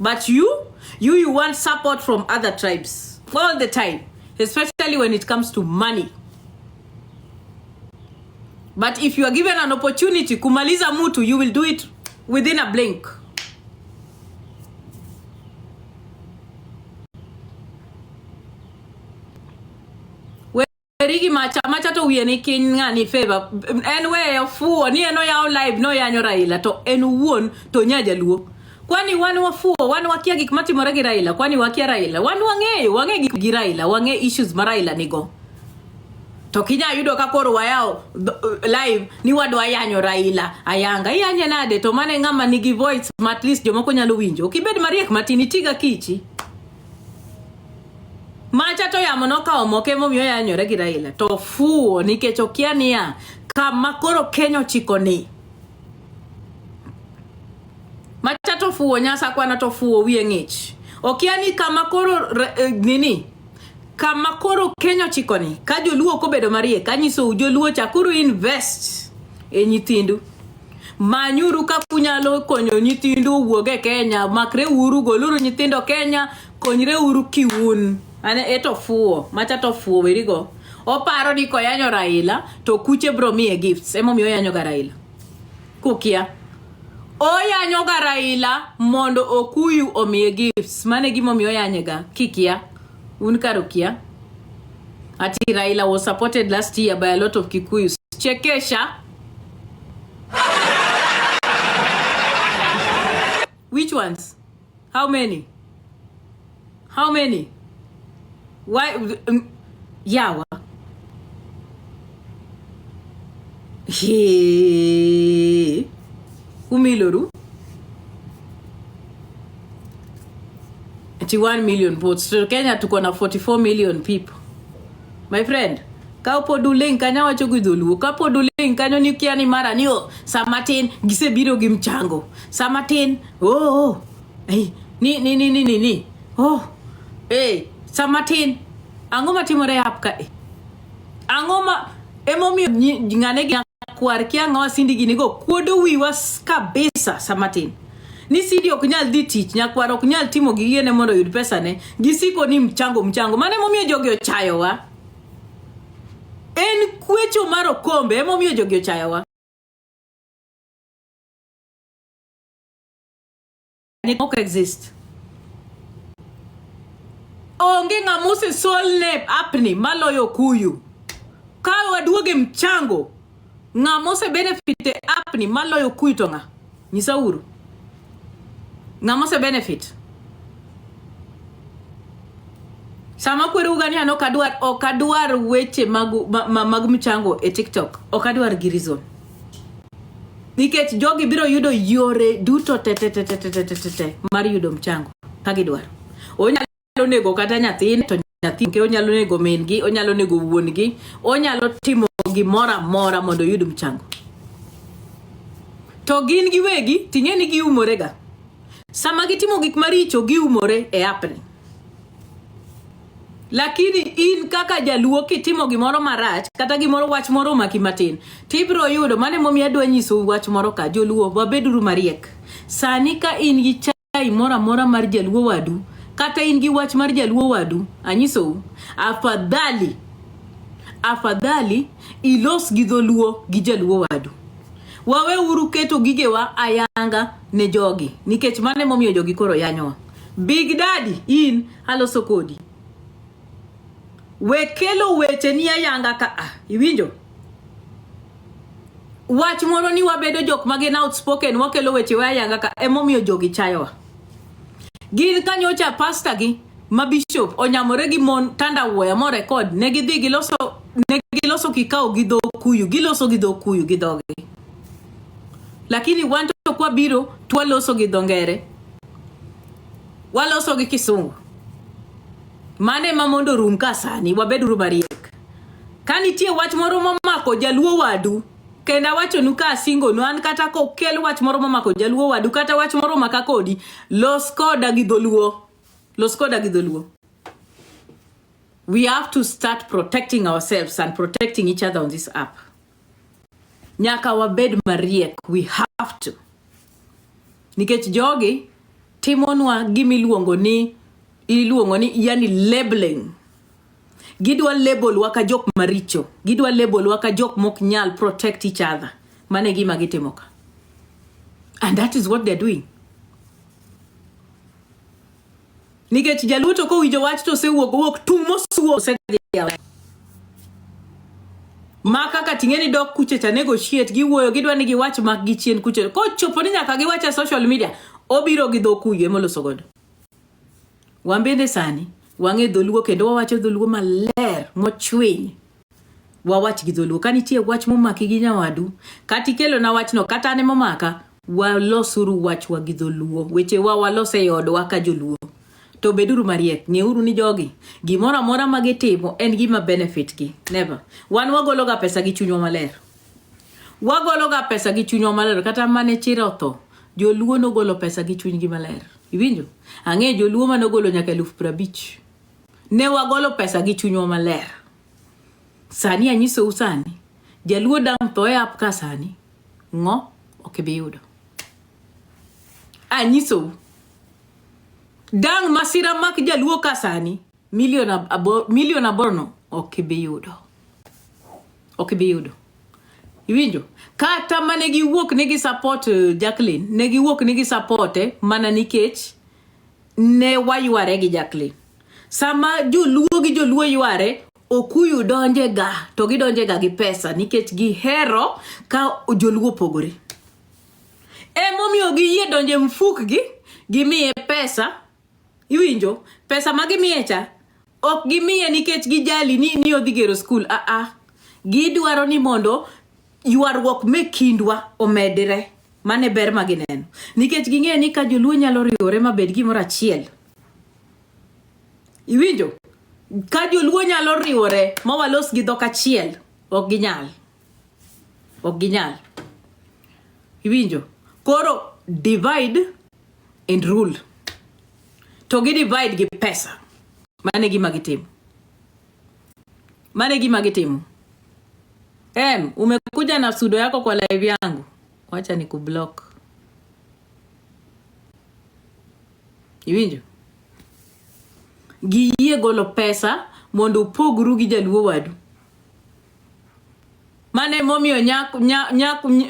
But you want support from other tribes. All the time. Especially when it comes to money. But if you are given an opportunity, kumaliza mutu, you will do it within a blink. Rigi macha to wieni kinga ni favor. Anyway, fuo ni eno ya live no ya Raila to enuwon to nya Jaluo. Kwani wanu wafuo, wanu wakia gik matimore gi Raila, kwani wakia Raila, wanu wange gik gi Raila, wange issues ma Raila nigo. To kinya yudo ka koro wayao live ni wadwa yanyo Raila ayanga yanye nade to mane ngama nigi voice at least jomoko nyalo winjo. Okibed mariek matini tiga kichi. Macha to yamono ka omoke momiyo yanyore gi Raila to fuo nikech okia niya kama koro Kenya chikoni. Macha to fuo nyasa kwana to fuo wiye ngich. Okia ni kama koro nini kama koro Kenya chikoni ka Joluo kobedo mariek kanyiso Joluo chakuru invest e nyithindu. Manyuru ka kunyalo konyo nyithindu wuoge Kenya, makre uru goluru nyithindo Kenya, konyre uru kiwun. Ane eto fuo, macha to fuo werigo. Oparo ni ko yanyo Raila to kuche bro miye gifts. Emo miyo yanyo ga Raila. Kukia. O yanyo ga Raila mondo Okuyu omiye gifts. Mane gimo miyo yanyega kikia. Unkarukia. Ati Raila was supported last year by a lot of Kikuyus. Chekesha. Which ones? How many? How many? Why? Yawa. He. Umiloru. 1 million votes. So Kenya tuko na 44 million people. My friend, ka podu link kanya wacho gudhulu. Ka podu link kanyo ni kia ni mara niyo Samatin gise biro gi mchango. Samatin. Oh. Hey, ni. Oh. Hey, Samatin. Angoma timore hapka. Angoma emomi ngane gi kwar kia ngawa sindi gini go kuodo wiwa kabisa Samatin. Ni sidi okunyal di tich nyakwaro okunyal timo gigiene mondo yud pesa ne gisiko ni mchango mane momiyo jogi ochayo wa en kwecho maro kombe momiyo jogi ochayo wa ni ok exist onge ngamuse solne apni maloyo Kuyu ka waduoge mchango ngamuse benefit apni maloyo Kuyu tonga nyisauru ngamose benefit sama kwere ugani ano okadwar weche mag mchango e TikTok okadwar girizon nikech jogi biro yudo yore duto te mar yudo mchango kagidwar onyalo nego kata nyathine to nyathine ke onyalo nego mengi onyalo nego wuongi onyalo timo gimora mora mondo yud mchango to gin giwegi tingeni giumorega sama gitimo gik maricho giumore e apni lakini in kaka Jaluo kitimo gimoro marach kata gimoro wach moro maki matin tibro yudo mane momi adwa nyiso wach moro ka Joluo wabeduru mariek sani ka in gi chai mora mar Jaluo wadu kata in gi wach mar Jaluo wadu anyiso afadhali ilos gi Dholuo gi Jaluo wadu wawe uru keto gigewa ayanga ne jogi nikech mane momiyo jogi koro yanyowa Big Daddy in aloso kodi wekelo weche ni ayanga ka iwinjo wach moro ni wabedo jok magin outspoken wakelo weche wa ayanga ka emomiyo jogi chayowa gin kanyocha pastor gi ma bishop onyamore gi mon tanda wuoya mo record negi dhi giloso kikao gi dho kuyu giloso gi dho kuyu gi dhoge lakini wanto kwa biro twaloso gi dho ngere waloso gi kisungu mane ma mondo rum ka sani wabeduru mariek ka nitie wach moro momako jaluo wadu kenda wacho nuka singo no an kata ko kel wach moro momako jaluo wadu kata wach moro maka kodi los koda gi dholuo we have to start protecting ourselves and protecting each other on this app nyaka wabed mariek we have to nikech jogi timonwa gimiluongo ni yani labeling gidwa label waka jok maricho gidwa label waka jok mok nyal protect each other mane gima gitimoka and that is what they're doing nikech jaluto ko wijo wach to se wuok tumo suo se maka ka tingeni dok kuche cha negotiate giwuoyo gidwa ni giwach mak gichien kuche ko chopo ni nyaka giwacha social media obiro gi dokuye moloso godo wambende sani wange dholuo kendo wawacho dholuo maler mochwiny wawach gi dholuo kanitie wach momaki gi nyawadu kati kelo na wachno kata ne momaka walosuru wach wa gi dholuo weche walose yodwa ka joluo to beduru mariek ngeuru ni jogi gimora mora magitimo en gima benefit gi never wan wagologa pesa gi chunywa maler kata mane chiro tho joluo no golo pesa gi chunygi maler iwinjo ang'e joluo manogolo nyaka 50,000 ne wagolo pesa gi chunywa maler sani anyiso usani jaluo dang to app ka sani ngo okibiyudo anyiso dang masira mak jaluo ka sani milion aborno okibiyudo iwinjo kata mane giwuok negi support Jacqueline ne giwuok negi support mana nikech ne wayuare gi Jacqueline sama joluo yuare okuyu donje ga to gidonje ga gi pesa nikech gihero ka joluo pogore momiyo giyie donje mfuk gi miye pesa iwinjo pesa magimiye cha ok gimiye nikech gijali ni odhi gero school gidwaro ni mondo yuarruok mekindwa omedre mane ber magineno nikech ging'e ni ka joluo nyalo riwore mabed gimoro achiel iwinjo ka joluo nyalo riwore mawalos gi dhok achiel ok ginyal iwinjo koro divide and rule to divide gi pesa mane gima gitimo umekuja na sudo yako kwa live yangu wacha ni kublock iwinjo giye golo pesa mondo upogru gi jaluo wadu mane momiyo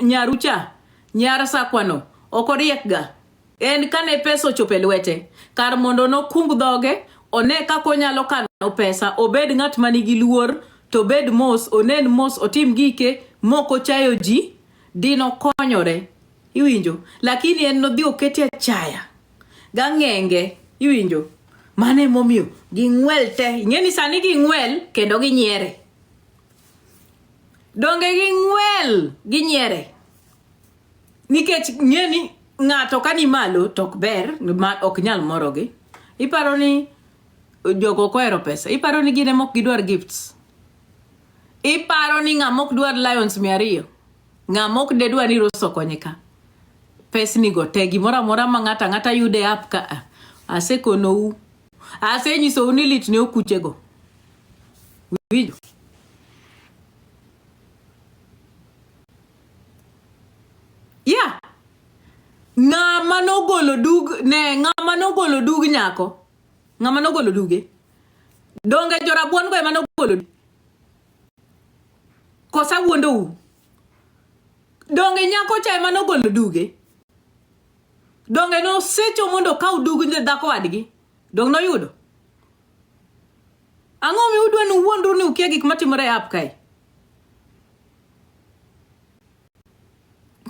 nyarucha nyara sakwano okoriekga en kane pesa ochope lwete kar mondo no kung dhoge one kako nyalo kano pesa obed ngat manigi luor to bed mos onen mos otim gike moko chayo ji dino konyore iwinjo lakini en no dhi okete chaya gang'enge iwinjo mane momiyo ging'wel te ing'eni sani ging'wel kendo ginyiere donge ginyiere nikech ng'eni ng'ato kani malo tok ber ok nyal morogi iparo ni jogo kohero pesa iparo ni gine mok gidwar gifts iparo ni ng'amok dwar lions 200 ng'amok de dwar ni roso konyeka pesni go te gimora mora ma ng'ata yude app ka asekonou asenyisou ni lit ne okuchego winjo ng'ama nogolo dug nyako ng'ama nogolo duge donge jorabuon go ema nogolo kosa wuondou donge nyako cha ema nogolo duge donge no secho mondo kaw dug dhako wadgi dong no yudo ang'o mi udwa ni wuondru ni ukia gik matimore app kae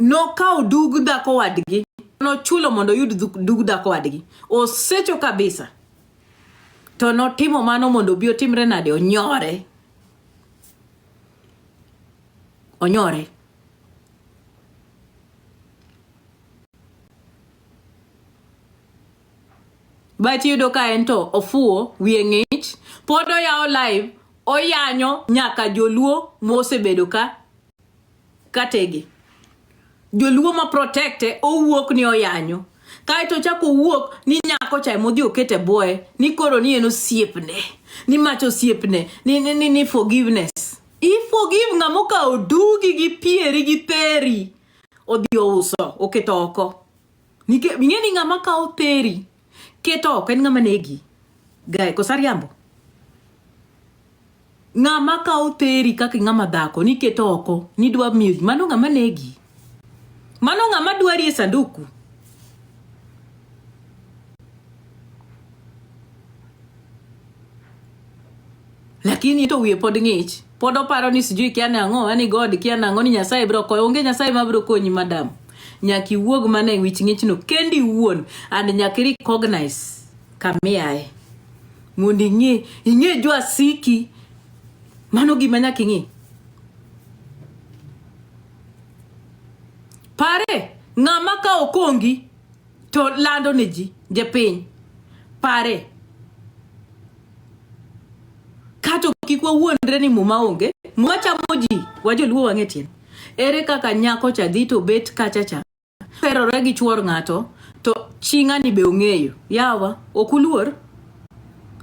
no kaw dug dhako wadgi no chulo mondo yud dug dhako wadgi o secho kabisa To notimo mano mondo bi otimre nade? Onyore. But yudo ka ento ofuo wiye ng'ich, pod oyao live, oyanyo nyaka joluo mosebedo kategi. Joluo ma protecte owuok ni oyanyo. Kaito chako owuok ni nyako cha modhi okete boye, ni koro ni eno siepne, ni macho siepne, ni forgiveness. I forgive ng'amo ka odugi gi pieri gi peri odhi ouso oketo oko. Ng'eni ng'ama ka operi keto oko en ng'ama negi. Gae kosariambo. Ng'ama ka operi kaka ng'ama dhako ni keto oko ni dwa miyo mano ng'ama negi. Mano ng'ama dwari e sanduku. Lakini to wiye pod ng'ich. Pod oparo ni sijui kia nang'o, ani God kia nang'o ni Nyasaye bro koyo. Onge Nyasaye ma bro konyi madam. Nyaki wuog mane wich ng'ich no kendi wuon and nyaki recognize kamiae. Mondi ing'e jwa siki. Mano gima nyaki ng'e. Pare ng'ama ka okongi to lando ne ji jepiny. Pare kato kikwa wuondre ni muma onge, mwachamo ji, wajoluo wang'etien. Ere kaka nyako cha dhi to bet kachacha. Ferore gi chuor ng'ato, to chinga ni be ong'eyo. Yawa, okuluor.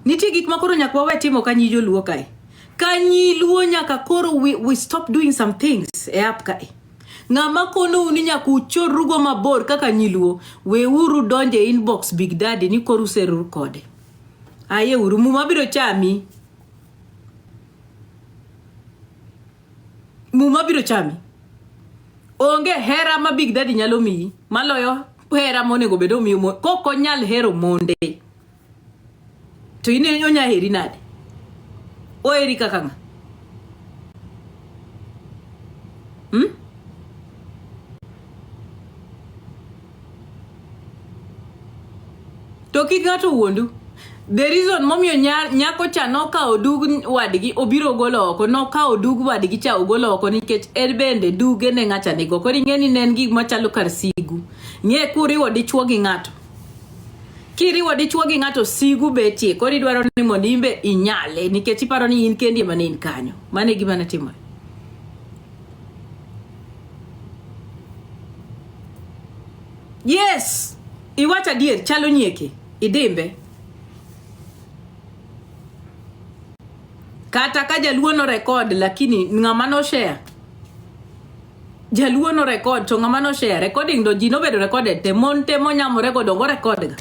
Nitie gik makoro nyaka wawe timo kanyi joluo kae. Kanyi luo nyaka koro we stop doing some things e app kae. Ng'ama kono uni nyaka uchorugo mabor kaka nyiluo, we uru donje inbox Big Daddy ni koru serur kode. Aye uru muma biro chami. Muma biro chami. Onge hera ma Big Daddy nyalo miyi. Maloyo hera monego bedo miyo koko nyal hero monde. To ine onya heri nade. O eri kaka nga. To kigato wuondu. The reason momiyo nyako cha noka odug wadgi obiro golo oko, noka odug wadgi cha ogolo oko nikech bende duge ne ng'acha nigo. Koro ing'eni ne en gik machalo kar sigu. Ng'e kuriwo dichuo gi ng'ato. Kiriwo dichuo gi ng'ato sigu betie. Koro idwaro ni mondo imbe inyale nikech iparo ni in kendi ema ne in kanyo. Mano e gima ne timore. Yes, iwacha dier chalo nyieke, idimbe. Kata ka jaluo no record lakini ng'ama no share. Jaluo no record to ng'ama no share. Recording do ji no bedo recorded te monte monyamore go dongo record ga.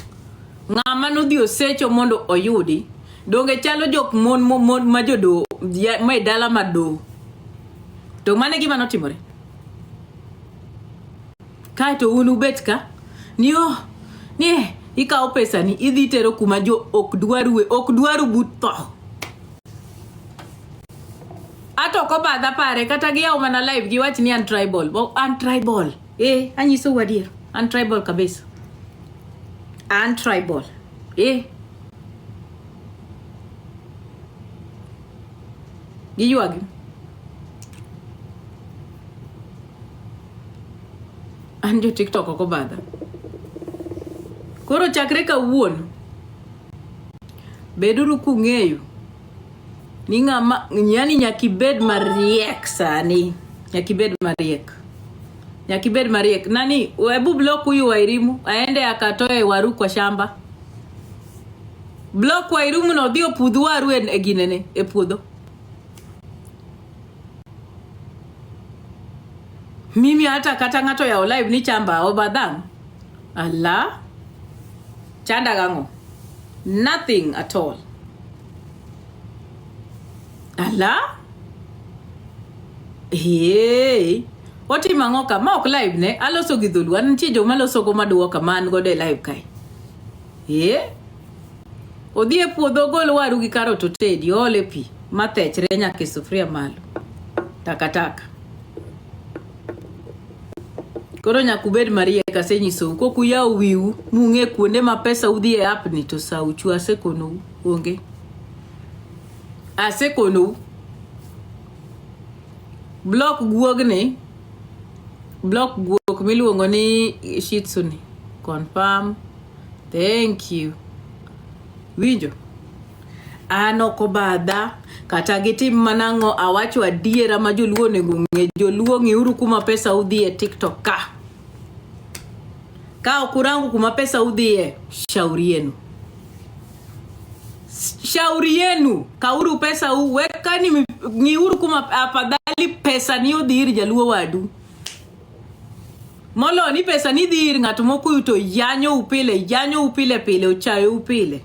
Ng'ama no dhi osecho mondo oyudi. Donge chalo jok mon ma jodo mai dala mado. To mane gima no timore. Kai to unu bet ka ni ikawo pesa ni idhi tero kuma jo ok dwaru butho. Ato ko badha pare kata gi yaw mana live gi wach ni untribal. Untribal. Anyiso wadier. Untribal kabisa. Untribal. Giyuagi. Anjo TikTok ko badha. Koro chakre ka wuon. Beduru kung'eyo. Ni ng'ama yani nyakibed mariek sani. Nyakibed mariek. Nani webu block huyu Wairimu aende akatoe waru kwa shamba. Block Wairimu no dio pudhu waru e ginene e puodho. Mimi hata kata ng'ato ya live ni chamba obadhang. Allah. Chanda gango. Nothing at all. Allah? Oti mangoka ma ok live ne aloso gi dhulu an tie joma loso go maduoka man go de live kai. Odhi e puodho gol waru gi karot otedi ole pi mathechre nyaka e sufria malo. Takataka. Koro nyakubed Maria kasenyiso ko kuya wiu munge kuonde ma pesa udhi e app ni to sauchu asekono onge. Asekono block guogne block guok miluongo ni shitsuni confirm. Thank you. Winjo anoko bada kata gitim manango awacho adiera ma joluo nego ng'e. Joluo ng'iuru kuma pesa udhi e TikTok ka okurangu kuma pesa udhi e shauri yenu kauru pesa uweka ni ng'iuru kuma afadhali pesa ni udhi ir jaluo wadu molo ni pesa ni dhi ir ng'ato moko yuto yanyo upile pile uchayo upile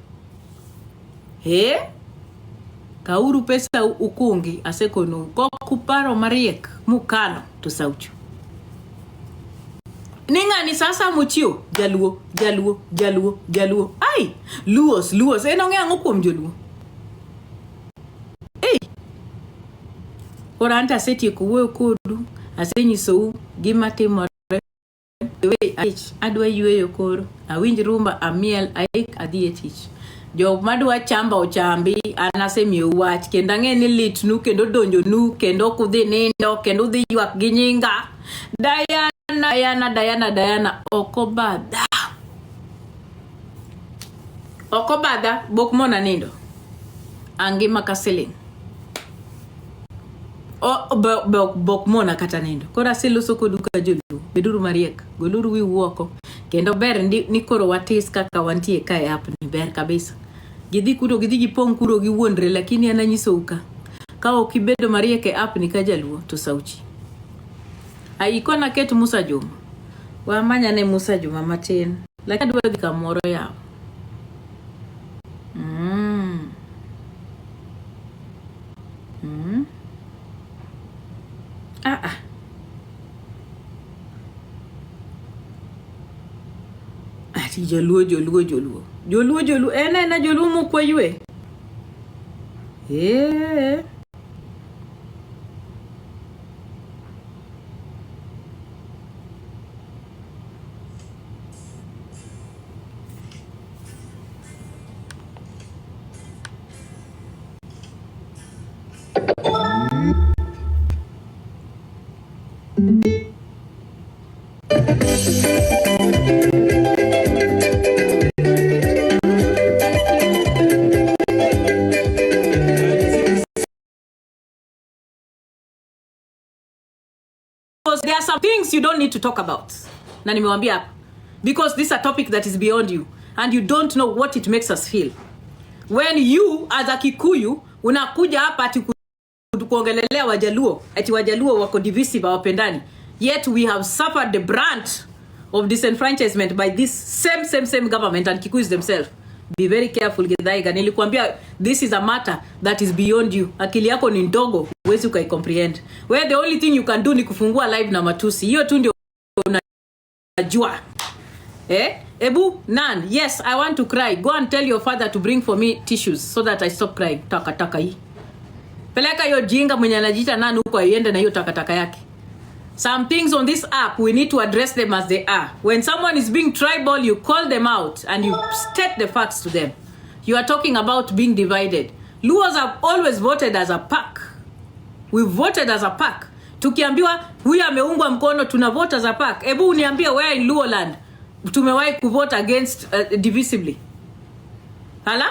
kauru pesa ukungi asekono kokuparo mariek mukano to sauchu ningani sasa muchio jaluo ai luos eno ng'ango kuom joluo oranta setieko wuoyo kodu asenyisou gima timore adwa yueyo koro awinj rumba amiel aik adhi e tich. Jok madwa chamba ochambi anasemiyo wach kendo ang'e ni litnu kendo donjo nu kendo kudhi nindo kendo dhi ywak gi nyinga Diana okobadha bok mona nindo angima kasiling bok mona kata nindo kora siloso koduka joluo beduru mariek goluru wi wuoko kendo ber ni koro watis kaka wantie kae app ni ber kabisa. Gidhi gipong kuro gi wuondre lakini ananyiso uka ka okibedo mariek e app ni ka jaluo to sauchi aikona ket Musa Juma wa manya ne Musa Juma matin lakini adwa dhi kamoro yao ati jaluo ena joluo mokwaywe because there are some things you don't need to talk about. Na nimewambia hapa. Because this is a topic that is beyond you and you don't know what it makes us feel. When you as a Kikuyu unakuja hapa ati kuongelelea Wajaluo, ati Wajaluo wako divisive hawapendani. Yet we have suffered the brunt of disenfranchisement by this same government and Kikuyus themselves. Be very careful, Githaiga. Nilikuambia this is a matter that is beyond you. Akili yako ni ndogo, huwezi ukai-comprehend. Where the only thing you can do ni kufungua live na matusi. Hiyo tu ndio unajua. Ebu, Nan, yes, I want to cry. Go and tell your father to bring for me tissues so that I stop crying. Taka hii. Peleka hiyo jinga mwenye anajiita Nan huko aiende na hiyo taka yake. Some things on this app, we need to address them as they are. When someone is being tribal, you call them out and you state the facts to them. You are talking about being divided. Luos have always voted as a pack. We voted as a pack. Tukiambiwa, huyu ameungwa mkono, tunavote as a pack. Ebu uniambia where in Luo land, tumewahi kuvote against divisibly. Hala?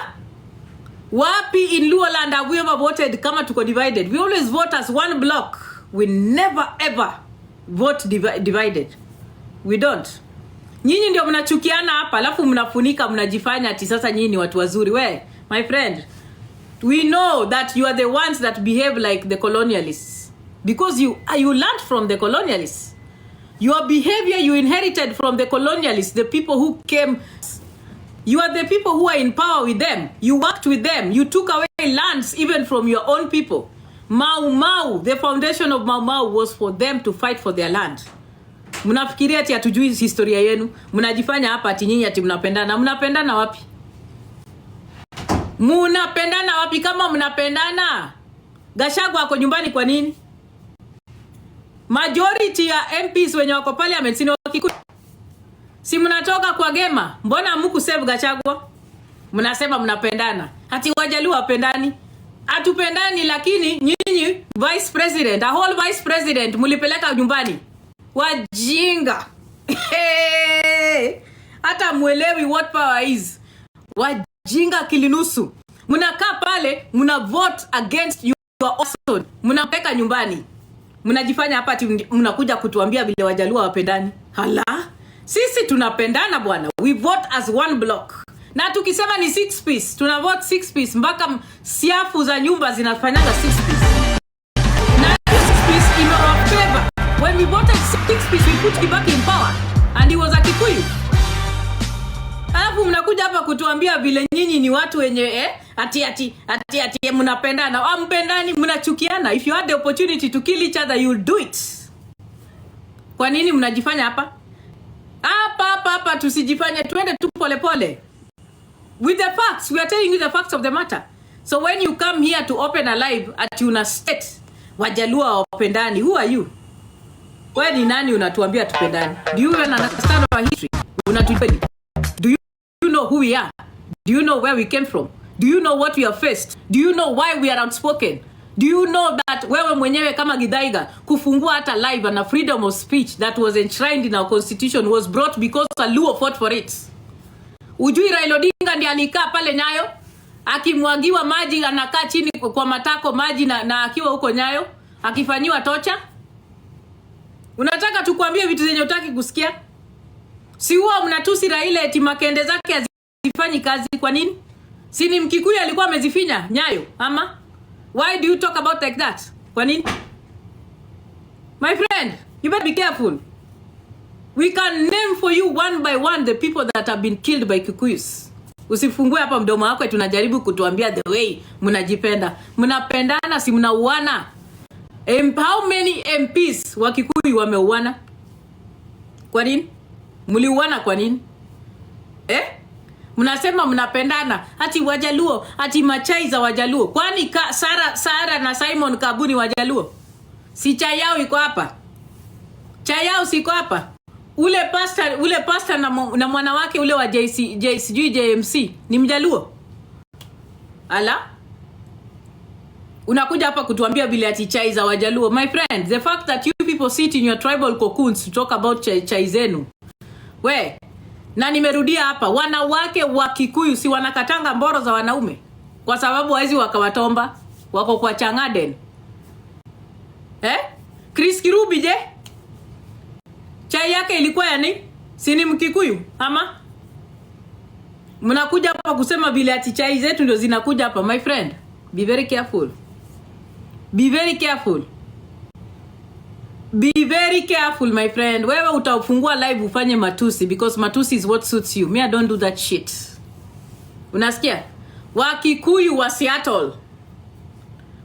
Wapi in Luo land have we ever voted kama tuko divided? We always vote as one block. We never ever vote divided. We don't. Nyinyi ndio mnachukiana hapa alafu mnafunika mnajifanya ati sasa nyinyi ni watu wazuri. We, my friend, we know that you are the ones that behave like the colonialists because you learned from the colonialists. Your behavior you inherited from the colonialists, the people who came. You are the people who are in power with them. You worked with them. You took away lands even from your own people. Mau, the foundation of Mau was for them to fight for their land. Mnafikiria ati hatujui historia yenu. Mnajifanya hapa ati nyinyi ati mnapendana. Mnapendana wapi? Mnapendana wapi kama mnapendana? Gachagua ako nyumbani kwa nini? Majority ya MPs wenye wako parliament sino Wakikuyu. Si mnatoka kwa Gema, mbona mku save Gachagua? Mnasema mnapendana. Hati Wajaluo wapendani. Hatupendani, lakini nyinyi vice president, a whole vice president mulipeleka nyumbani. Wajinga. Hata muelewi what power is. Wajinga kilinusu. Mnakaa pale, mna vote against your person. Mnapeka nyumbani. Mnajifanya hapa ati mnakuja kutuambia vile Wajaluo wapendani. Hala? Sisi tunapendana bwana. We vote as one block. Na tukisema ni 6 piece, tuna vote 6 piece mpaka siafu za nyumba zinafanyanga 6 piece. Na 6 piece in our favor. When we voted 6 piece, we put Kibaki in power and he was a Kikuyu. Alafu mnakuja hapa kutuambia vile nyinyi ni watu wenye ati mnapendana. Mpendani, mnachukiana. If you had the opportunity to kill each other, you'll do it. Kwa nini mnajifanya hapa? Hapa tusijifanye, tuende tu pole pole. With the facts, we are telling you the facts of the matter. So when you come here to open a live at una state Wajaluo wapendani, who are you? Wewe ni nani unatuambia tupendani? Do you even understand our history? Unatupeni? Do you know who we are? Do you know where we came from? Do you know what we have faced? Do you know why we are outspoken? Do you know that wewe mwenyewe kama Githaiga kufungua hata live and a freedom of speech that was enshrined in our constitution was brought because a Luo fought for it? Ujui Raila Odinga ndiye alikaa pale Nyayo akimwagiwa maji, anakaa chini kwa matako maji na akiwa huko Nyayo akifanyiwa tocha? Unataka tukwambie vitu zenye utaki kusikia? Si huwa mnatusi Raila eti makende zake hazifanyi kazi, kwa nini? Si ni Mkikuyu alikuwa amezifinya Nyayo ama? Why do you talk about like that? Kwa nini? My friend, you better be careful. We can name for you one by one the people that have been killed by Kikuyus. Usifungue hapa mdomo wako tunajaribu kutuambia the way mnajipenda. Mnapendana, si mnauana. How many MPs wa Kikuyu wameuana? Kwa nini? Mliuana kwa nini? Mnasema mnapendana, ati Wajaluo, ati machai za Wajaluo. Kwani Sara na Simon Kabuni Wajaluo? Si chai yao iko hapa? Chai yao siko hapa? Ule pastor na mwanawake ule wa JMC ni Mjaluo? Ala? Unakuja hapa kutuambia vile ati chai za Wajaluo. My friend, the fact that you people sit in your tribal cocoons to talk about chai zenu. Na nimerudia hapa, wanawake wa Kikuyu si wanakatanga mboro za wanaume kwa sababu hawezi wakawatomba, wako kwa Changaden. Chris Kirubi je? Chai yake ilikuwa ya nini? Si ni Mkikuyu ama? Mnakuja hapa kusema vile ati chai zetu ndio zinakuja hapa. My friend, be very careful. Be very careful. Be very careful, my friend. Wewe utafungua live ufanye matusi because matusi is what suits you. Me, I don't do that shit. Unasikia? Wakikuyu wa Seattle.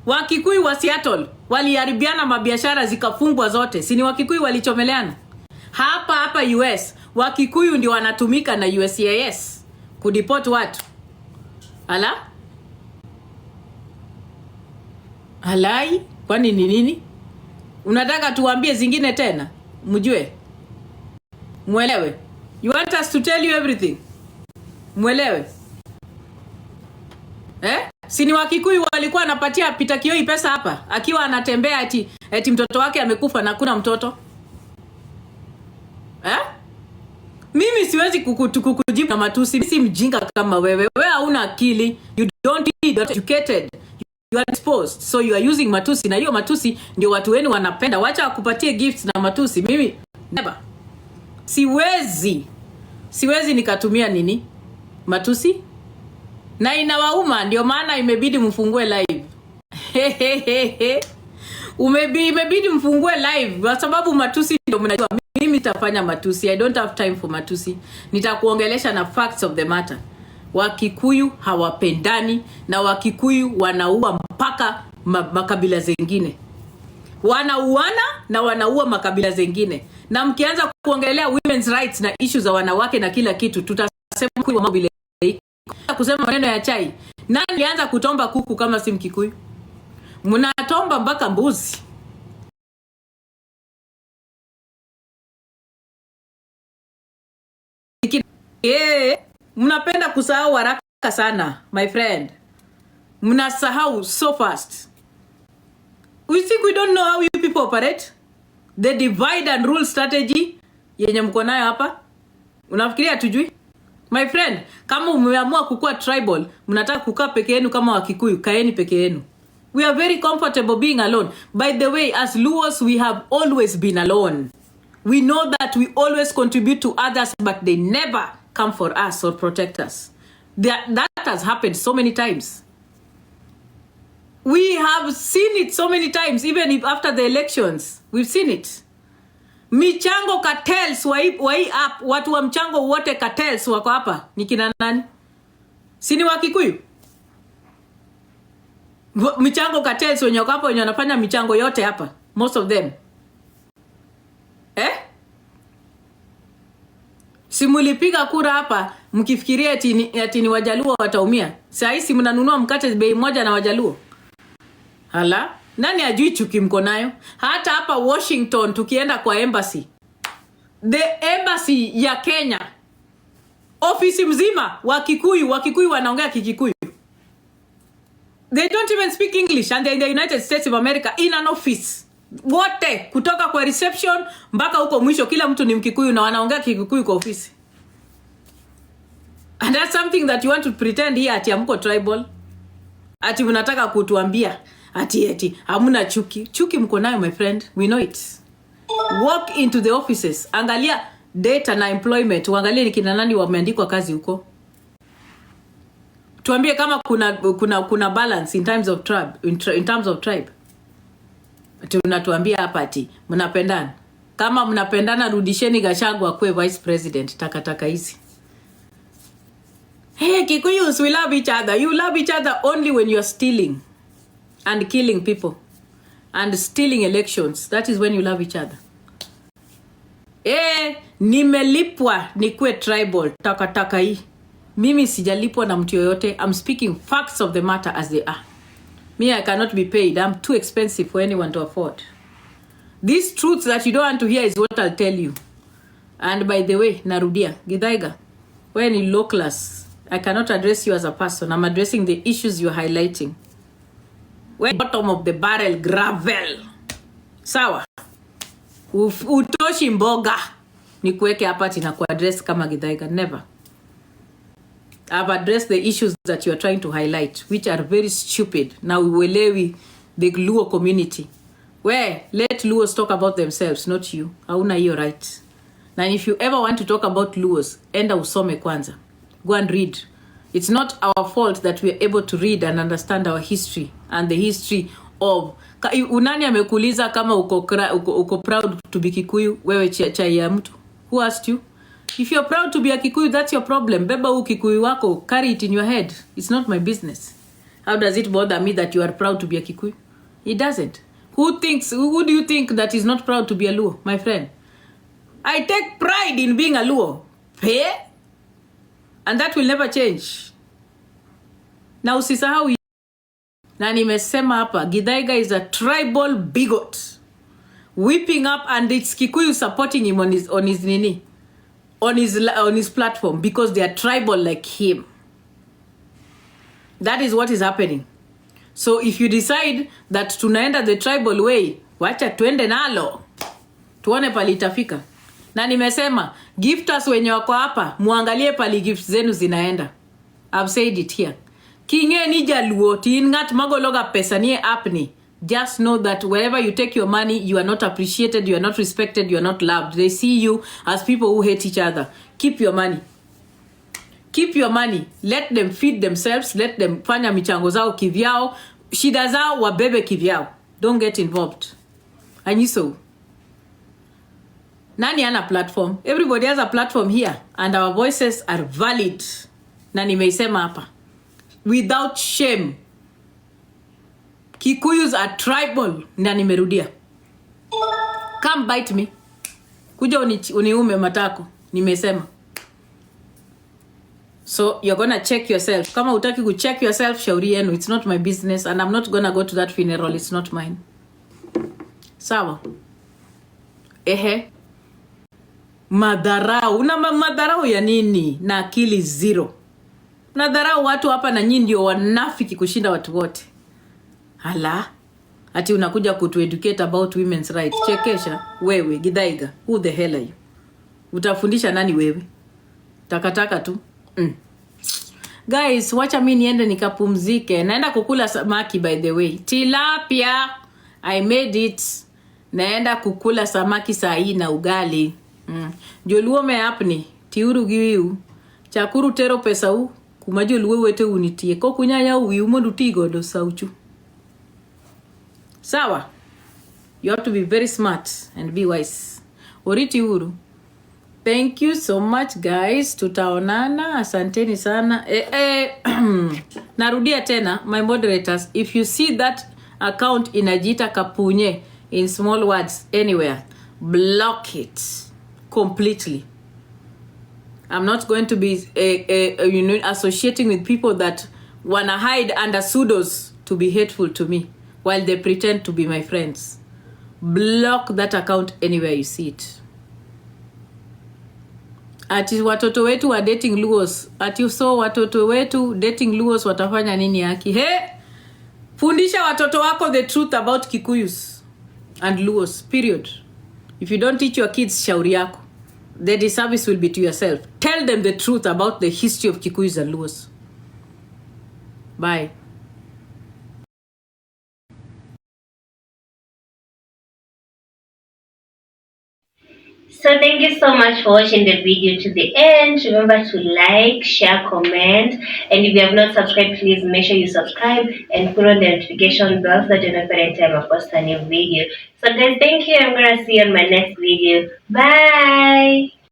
Wakikuyu wa Seattle waliharibiana, mabiashara zikafungwa zote. Si ni Wakikuyu walichomeleana? Hapa US, Wakikuyu ndio wanatumika na USCIS kudeport watu. Ala? Halai? Kwani ni nini? Unataka tuambie zingine tena? Mjue. Mwelewe. You want us to tell you everything? Mwelewe. Si ni Wakikuyu walikuwa anapatia Peter Kioi pesa hapa akiwa anatembea ati mtoto wake amekufa na kuna mtoto? Mimi siwezi kukujibu na matusi. Mimi si mjinga kama wewe. Wewe hauna akili. You don't need educated. You are exposed. So you are using matusi, na hiyo matusi ndio watu wenu wanapenda. Wacha wakupatie gifts na matusi. Mimi never. Siwezi nikatumia nini? Matusi? Na inawauma, ndio maana imebidi mfungue live. Imebidi mfungue live kwa sababu matusi ndio mnajua. Mimi nitafanya matusi. I don't have time for matusi. Nitakuongelesha na facts of the matter. Wakikuyu hawapendani na Wakikuyu wanaua mpaka makabila zengine. Wanauana na wanaua makabila zengine. Na mkianza kuongelea women's rights na issues za wanawake na kila kitu, tutasema kwa mambo ile. Kusema maneno ya chai. Nani alianza kutomba kuku kama si Mkikuyu? Mnatomba mpaka mbuzi. Mnapenda kusahau haraka sana, my friend. Mnasahau so fast. We think we don't know how you people operate? The divide and rule strategy yenye mko nayo hapa. Unafikiria tujui? My friend, kama umeamua kukua tribal, mnataka kukaa peke yenu kama Wakikuyu, kaeni peke yenu. We are very comfortable being alone. By the way, as Luos, we have always been alone. We know that we always contribute to others, but they never come for us or protect us. That has happened so many times. We have seen it so many times, even if after the elections. We've seen it. Michango cartels wai up, watu wa mchango wote cartels wako hapa. Ni kina nani? Sini Wakikuyu? Michango cartels wenye wako hapa wenye wanafanya michango yote hapa. Most of them. Simulipiga kura hapa mkifikiria ati ni Wajaluo wataumia. Sasa si mnanunua mkate bei moja na Wajaluo. Hala? Nani ajui chuki mko nayo? Hata hapa Washington tukienda kwa embassy. The embassy ya Kenya. Ofisi mzima Wakikuyu wanaongea Kikikuyu. They don't even speak English and they're in the United States of America in an office. Wote kutoka kwa reception mpaka huko mwisho kila mtu ni Mkikuyu na wanaongea Kikikuyu kwa ofisi. And that's something that you want to pretend here ati amko tribal. Ati mnataka kutuambia ati hamuna chuki. Chuki mko nayo, my friend. We know it. Walk into the offices. Angalia data na employment. Uangalie ni kina nani wameandikwa kazi huko. Tuambie kama kuna balance in terms of tribe, in terms of tribe. Tunatuambia hapa ati mnapendana. Kama mnapendana, rudisheni Gachagua kwa vice president. Takataka hizi. Hey, Kikuyus, we love each other. You love each other only when you are stealing and killing people and stealing elections. That is when you love each other. Nimelipwa nikue tribal. Takataka hii. Mimi sijalipwa na mtu yoyote. I'm speaking facts of the matter as they are. Me, I cannot be paid. I'm too expensive for anyone to afford. These truths that you don't want to hear is what I'll tell you. And by the way, narudia, Githaiga, when in low class, I cannot address you as a person. I'm addressing the issues you're highlighting. When bottom of the barrel gravel. Sawa. Utoshi mboga. Nikuweke hapa tina kuaddress kama Githaiga. Never. I've addressed the issues that you are trying to highlight, which are very stupid. Now we will the Luo community. Where let Luos talk about themselves, not you. Hauna hiyo right. Now if you ever want to talk about Luos, enda usome kwanza. Go and read. It's not our fault that we are able to read and understand our history and the history of unani amekuuliza kama uko proud to be Kikuyu, wewe chai ya mtu. Who asked you? If you're proud to be a Kikuyu, that's your problem. Beba Kikuyu wako, carry it in your head. It's not my business. How does it bother me that you are proud to be a Kikuyu? It doesn't. Who do you think that is not proud to be a Luo, my friend? I take pride in being a Luo. Hey? And that will never change. Na usisahau na nimesema hapa, Githaiga is a tribal bigot. Whipping up, and it's Kikuyu supporting him on his platform because they are tribal like him. That is what is happening. So if you decide that tunaenda the tribal way, wacha tuende nalo. Tuone pali itafika. Na nimesema, gifters wenye wako hapa, muangalie pali gifts zenu zinaenda. I've said it here. Kinge ni Jaluo, tingat magologa pesa niye apni. Just know that wherever you take your money, you are not appreciated, you are not respected, you are not loved. They see you as people who hate each other. Keep your money. Keep your money. Let them feed themselves. Let them fanya michango zao kivyao. Shida zao wabebe kivyao. Don't get involved. Anyiso. Nani ana platform? Everybody has a platform here. And our voices are valid. Na nimeisema hapa. Without shame. Kikuyus are tribal. Na nimerudia. Come bite me. Kuja uniume matako. Nimesema. So you're gonna check yourself. Kama utaki kucheck yourself, shauri yenu. It's not my business. And I'm not gonna go to that funeral. It's not mine. Sawa. Madharau. Una madharau ya nini? Na akili zero. Unadharau watu hapa na nyinyi ndio wanafiki kushinda watu wote. Hala. Ati unakuja kutueducate about women's rights. Chekesha. Wewe, Githaiga. Who the hell are you? Utafundisha nani wewe? Takataka tu. Guys, wacha mimi niende nikapumzike. Naenda kukula samaki by the way. Tilapia. I made it. Naenda kukula samaki saa hii na ugali. Joluo me apni. Tiuru giwiu. Chakuru tero pesa u. Kuma joluo wete unitie. Ko kunyanya uwi mondo tigo do sauchu. Sawa. You have to be very smart and be wise. Oriti uru. Thank you so much guys. Tutaonana. Asanteni sana. Narudia tena, my moderators, if you see that account inajita Kapunye in small words anywhere, block it completely. I'm not going to be associating with people that wanna hide under pseudos to be hateful to me while they pretend to be my friends. Block that account anywhere you see it. Ati watoto wetu wa dating Luos. Ati so watoto wetu dating Luos watafanya nini haki? Fundisha watoto wako the truth about Kikuyus and Luos, period. If you don't teach your kids, shauri yako. The disservice will be to yourself. Tell them the truth about the history of Kikuyus and Luos. Bye. So thank you so much for watching the video to the end. Remember to like, share, comment, and if you have not subscribed, please make sure you subscribe and put on the notification bell so that you know every time I post a new video. So guys, thank you. I'm gonna see you on my next video. Bye.